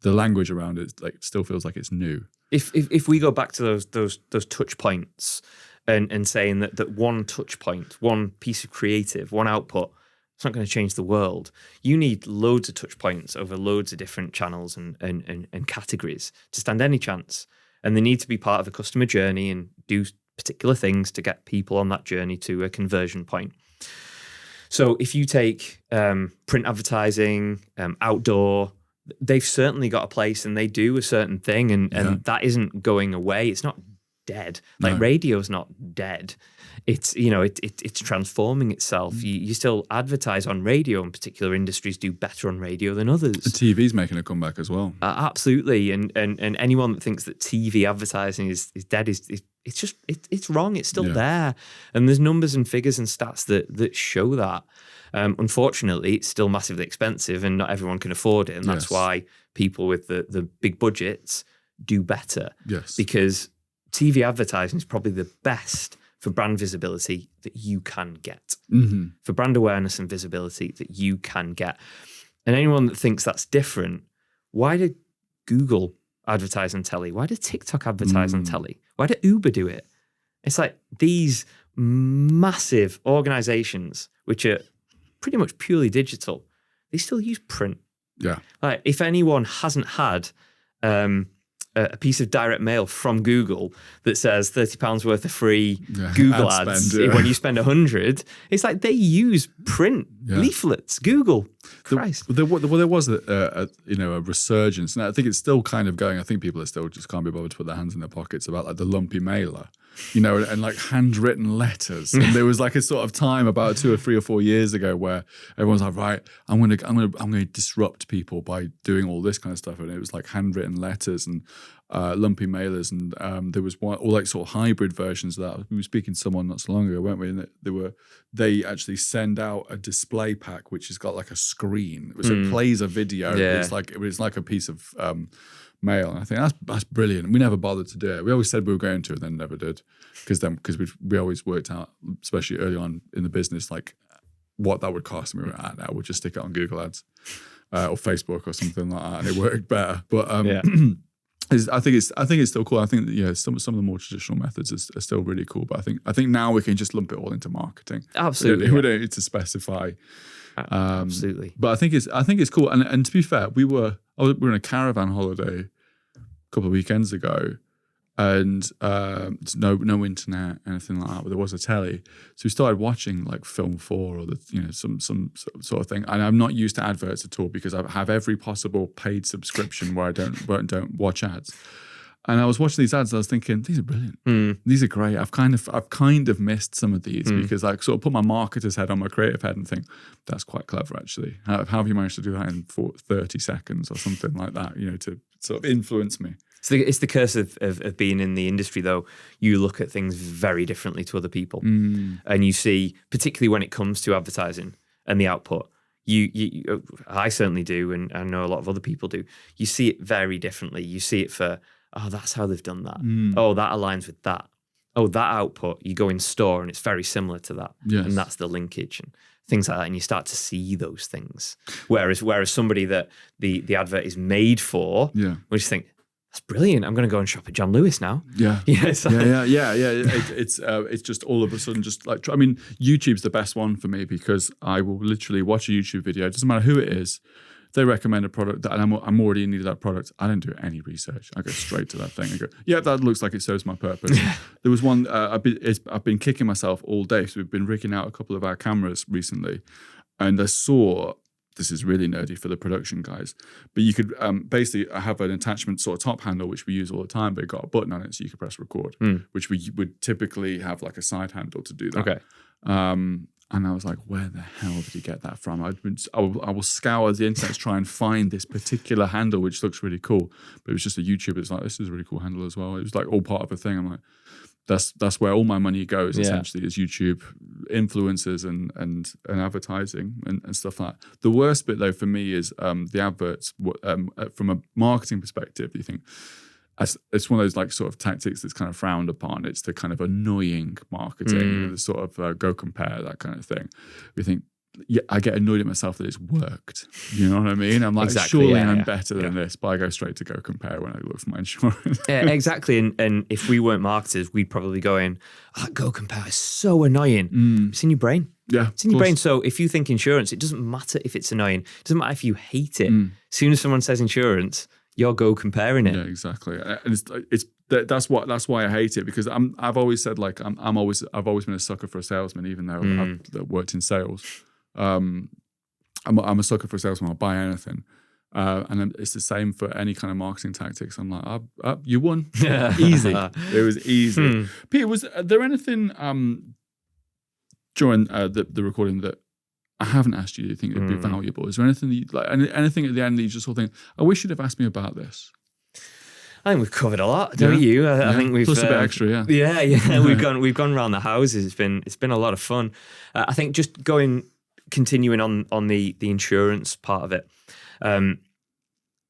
Speaker 2: the language around it. Like, still feels like it's new. If we go back to those touch points and saying that one touch point, one piece of creative, one output, it's not going to change the world. You need loads of touch points over loads of different channels and categories to stand any chance, and they need to be part of a customer journey and do particular things to get people on that journey to a conversion point. So if you take print advertising, outdoor, they've certainly got a place, and they do a certain thing, and that isn't going away. It's not dead. Like, radio's not dead. It's it's transforming itself. You still advertise on radio, and particular industries do better on radio than others. And TV's making a comeback as well. Absolutely. And anyone that thinks that TV advertising is dead it's wrong. It's still there. And there's numbers and figures and stats that show that. Unfortunately, it's still massively expensive, and not everyone can afford it. And that's why people with the big budgets do better. Yes. Because TV advertising is probably the best for brand visibility that you can get, for brand awareness and visibility that you can get. And anyone that thinks that's different, Why did Google advertise on telly? Why did TikTok advertise on telly? Why did Uber do it? It's like these massive organizations, which are pretty much purely digital, they still use print.
Speaker 1: Yeah.
Speaker 2: Like if anyone hasn't had a piece of direct mail from Google that says £30 worth of free Google ads when you spend 100, it's like they use print leaflets. Google, Christ.
Speaker 1: There was a resurgence, and I think it's still kind of going. I think people are still just can't be bothered to put their hands in their pockets about like the lumpy mailer, and like handwritten letters. And there was like a sort of time about 2 or 3 or 4 years ago where everyone's like, right, I'm gonna disrupt people by doing all this kind of stuff, and it was like handwritten letters and lumpy mailers, and there was one, or like sort of hybrid versions of that. We were speaking to someone not so long ago, weren't we? And they actually send out a display pack which has got like a screen, so it plays a video. It's like a piece of mail, and I think that's brilliant. We never bothered to do it. We always said we were going to, and then never did, because we always worked out, especially early on in the business, like what that would cost. And we were now we'll just stick it on Google Ads or Facebook or something like that, and it worked better. But I think it's still cool. I think that, some of the more traditional methods are still really cool. But I think now we can just lump it all into marketing.
Speaker 2: Absolutely,
Speaker 1: we don't need to specify.
Speaker 2: Absolutely.
Speaker 1: But I think it's cool. And to be fair, we were on a caravan holiday a couple of weekends ago, and no internet, anything like that. But there was a telly, so we started watching like Film 4 or some sort of thing. And I'm not used to adverts at all because I have every possible paid subscription where I don't watch ads. And I was watching these ads, and I was thinking, these are brilliant. These are great. I've kind of missed some of these because I sort of put my marketer's head on my creative head and think, that's quite clever actually. How have you managed to do that in 30 seconds or something like that, to sort of influence me?
Speaker 2: It's the curse of being in the industry, though. You look at things very differently to other people. And you see, particularly when it comes to advertising and the output, I certainly do, and I know a lot of other people do. You see it very differently. You see it for, oh, that's how they've done that. Oh, that aligns with that. Oh, that output, you go in store and it's very similar to that.
Speaker 1: Yes.
Speaker 2: And that's the linkage and things like that. And you start to see those things. Whereas somebody that the advert is made for, we just think, that's brilliant. I'm going to go and shop at John Lewis now.
Speaker 1: Yeah. It's just all of a sudden just like, YouTube's the best one for me because I will literally watch a YouTube video. It doesn't matter who it is. They recommend a product and I'm already in need of that product. I don't do any research. I go straight to that thing and go, yeah, that looks like it serves my purpose. There was one, I've been kicking myself all day. So we've been rigging out a couple of our cameras recently, and I saw, this is really nerdy for the production guys, but you could basically have an attachment sort of top handle, which we use all the time, but it got a button on it so you could press record, which we would typically have like a side handle to do that.
Speaker 2: Okay.
Speaker 1: And I was like, where the hell did he get that from? I will scour the internet to try and find this particular handle, which looks really cool. But it was just a YouTuber. It's like, this is a really cool handle as well. It was like all part of a thing. I'm like, that's where all my money goes, essentially, is YouTube, influencers and advertising and stuff like that. The worst bit, though, for me is the adverts. From a marketing perspective, you think, it's one of those like sort of tactics that's kind of frowned upon. It's the kind of annoying marketing, the sort of go compare, that kind of thing. We think, I get annoyed at myself that it's worked. You know what I mean? I'm like, surely I'm better than this, but I go straight to go compare when I look for my insurance.
Speaker 2: Yeah, exactly. And if we weren't marketers, we'd probably go in, go compare is so annoying. It's in your brain.
Speaker 1: Yeah,
Speaker 2: it's in your brain. So if you think insurance, it doesn't matter if it's annoying. It doesn't matter if you hate it. As soon as someone says insurance, you're go comparing it.
Speaker 1: Yeah, exactly. And that's why I hate it, because I've always said like I've always been a sucker for a salesman, even though I've worked in sales. I'm a sucker for a salesman. I'll buy anything, and it's the same for any kind of marketing tactics. I'm like, you won, easy. It was easy. Peter, was there anything during the recording that I haven't asked you think would be valuable? Is there anything that you, like, anything at the end that you just sort of think, I wish you'd have asked me about this?
Speaker 2: I think we've covered a lot, don't you? I think we've
Speaker 1: plus a bit extra,
Speaker 2: yeah. We've gone around the houses. It's been a lot of fun. I think just continuing on the insurance part of it.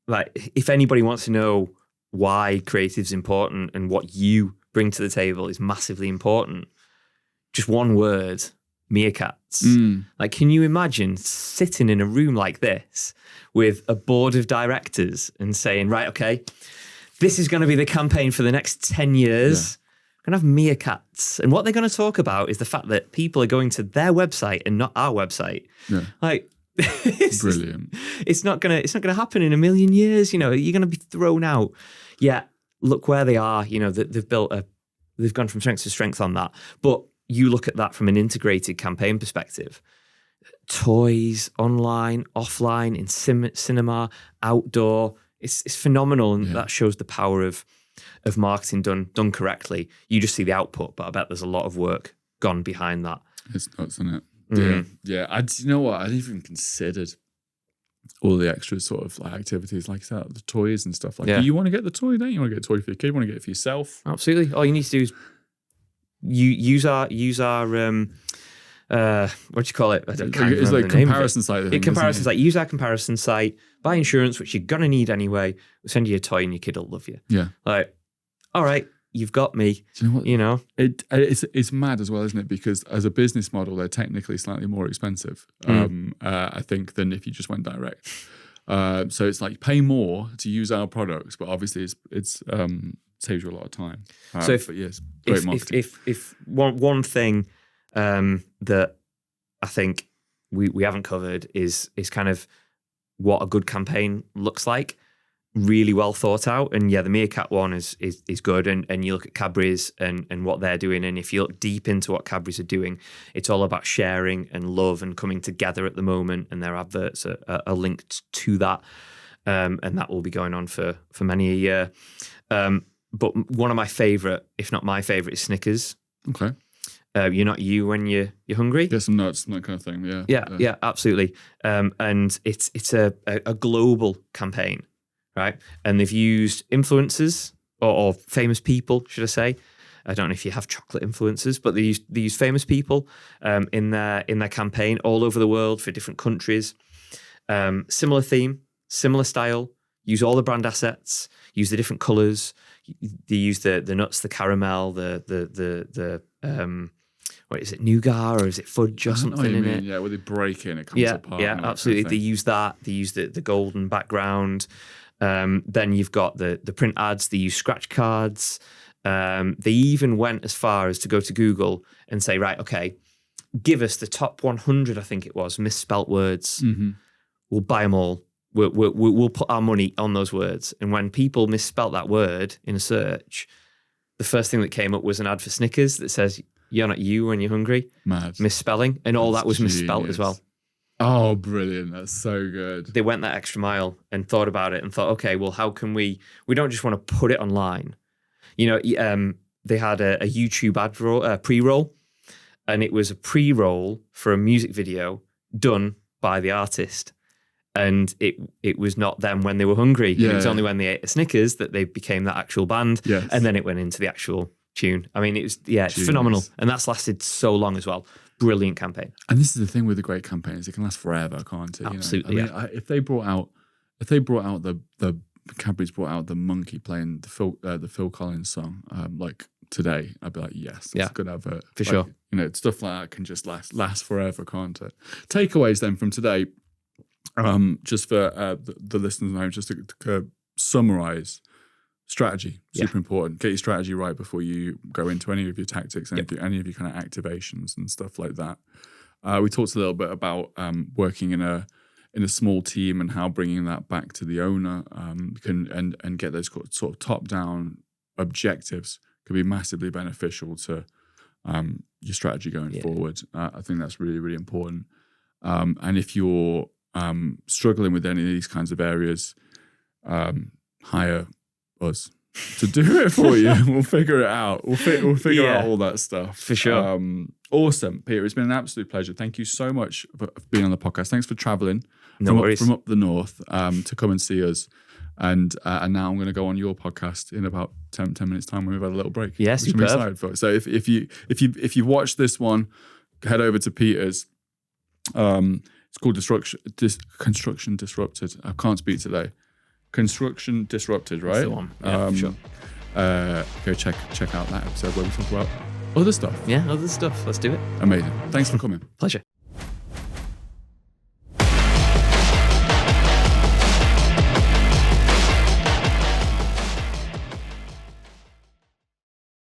Speaker 2: Like if anybody wants to know why creative's important and what you bring to the table is massively important, just one word: meerkats. Like, can you imagine sitting in a room like this with a board of directors and saying, right, okay, this is going to be the campaign for the next 10 years. We're going to have meerkats. And what they're going to talk about is the fact that people are going to their website and not our website.
Speaker 1: Yeah.
Speaker 2: Like,
Speaker 1: Brilliant.
Speaker 2: It's not gonna happen in a million years. You know, you're gonna be thrown out. Yeah, look where they are. You know, they've gone from strength to strength on that. But you look at that from an integrated campaign perspective. Toys, online, offline, in cinema, outdoor. It's phenomenal, and that shows the power of marketing done correctly. You just see the output, but I bet there's a lot of work gone behind that.
Speaker 1: It's nuts, isn't it? Yeah, yeah. You know what? I didn't even considered all the extra sort of like activities, like that, the toys and stuff. Like, you want to get the toy, don't you? You want to get a toy for your kid? You want to get it for yourself?
Speaker 2: Absolutely. All you need to do is use our what do you call it? I can't remember
Speaker 1: it's like
Speaker 2: the name
Speaker 1: comparison site.
Speaker 2: The comparison site. Use our comparison site. Buy insurance, which you're gonna need anyway. We'll send you a toy, and your kid will love you.
Speaker 1: Yeah.
Speaker 2: Like, all right. You've got me.
Speaker 1: Do you know what?
Speaker 2: You know,
Speaker 1: it's mad as well, isn't it? Because as a business model, they're technically slightly more expensive, I think, than if you just went direct. So it's like pay more to use our products, but obviously it's saves you a lot of time.
Speaker 2: So
Speaker 1: great marketing.
Speaker 2: If one thing that I think we haven't covered is kind of what a good campaign looks like. Really well thought out, and the meerkat one is good, and you look at Cadbury's and what they're doing, and if you look deep into what Cadbury's are doing, it's all about sharing and love and coming together at the moment, and their adverts are linked to that, and that will be going on for many a year. But one of my favourite, if not my favourite, is Snickers.
Speaker 1: Okay.
Speaker 2: You're not you when you're hungry.
Speaker 1: Get some nuts, that kind of thing.
Speaker 2: Yeah, absolutely. And it's a global campaign. Right, and they've used influencers or famous people, should I say? I don't know if you have chocolate influencers, but they use famous people in their campaign all over the world for different countries. Similar theme, similar style. Use all the brand assets. Use the different colours. They use the nuts, the caramel, the what is it, nougat, or is it fudge or something in it?
Speaker 1: Yeah, where they break in, it comes apart.
Speaker 2: Yeah, absolutely. They use that. They use the golden background. Then you've got the print ads. They use scratch cards. They even went as far as to go to Google and say, right, okay, give us the top 100, I think it was, misspelt words. Mm-hmm. We'll buy them all. We'll put our money on those words. And when people misspelt that word in a search, the first thing that came up was an ad for Snickers that says, "You're not you when you're hungry."
Speaker 1: Mad.
Speaker 2: Misspelling. And all that was misspelt as well.
Speaker 1: Oh, brilliant. That's so good.
Speaker 2: They went that extra mile and thought about it and thought, okay, well, how can we don't just want to put it online. You know, they had a YouTube ad pre-roll, and it was a pre-roll for a music video done by the artist. And it was not them when they were hungry. Yeah, it was only when they ate a Snickers that they became that actual band.
Speaker 1: Yes.
Speaker 2: And then it went into the actual tune. I mean, it's phenomenal. And that's lasted so long as well. Brilliant campaign.
Speaker 1: And this is the thing with the great campaigns; it can last forever, can't it?
Speaker 2: Absolutely.
Speaker 1: You know? I mean, if they brought out the Cadbury's brought out the monkey playing the Phil Collins song like today, I'd be like, yes, that's a good advert
Speaker 2: for sure.
Speaker 1: You know, stuff like that can just last forever, can't it? Takeaways then from today, just for the listeners at home, just to summarize. Strategy, super important. Get your strategy right before you go into any of your tactics, any of your kind of activations and stuff like that. We talked a little bit about working in a small team and how bringing that back to the owner can get those sort of top-down objectives could be massively beneficial to your strategy going forward. I think that's really, really important. And if you're struggling with any of these kinds of areas, hire us to do it for you. We'll figure it out. We'll figure out all that stuff.
Speaker 2: For sure.
Speaker 1: Awesome. Peter, it's been an absolute pleasure. Thank you so much for being on the podcast. Thanks for traveling from up the north to come and see us. And now I'm going to go on your podcast in about 10 minutes time when we've had a little break.
Speaker 2: Yes,
Speaker 1: I'm excited for. So if you watch this one, head over to Peter's. It's called Construction Disrupted. I can't speak today. Construction Disrupted, right?
Speaker 2: That's the one. Yeah, for sure.
Speaker 1: Go check out that episode where we talk about Other stuff.
Speaker 2: Yeah, other stuff. Let's do it.
Speaker 1: Amazing. Thanks for coming.
Speaker 2: Pleasure.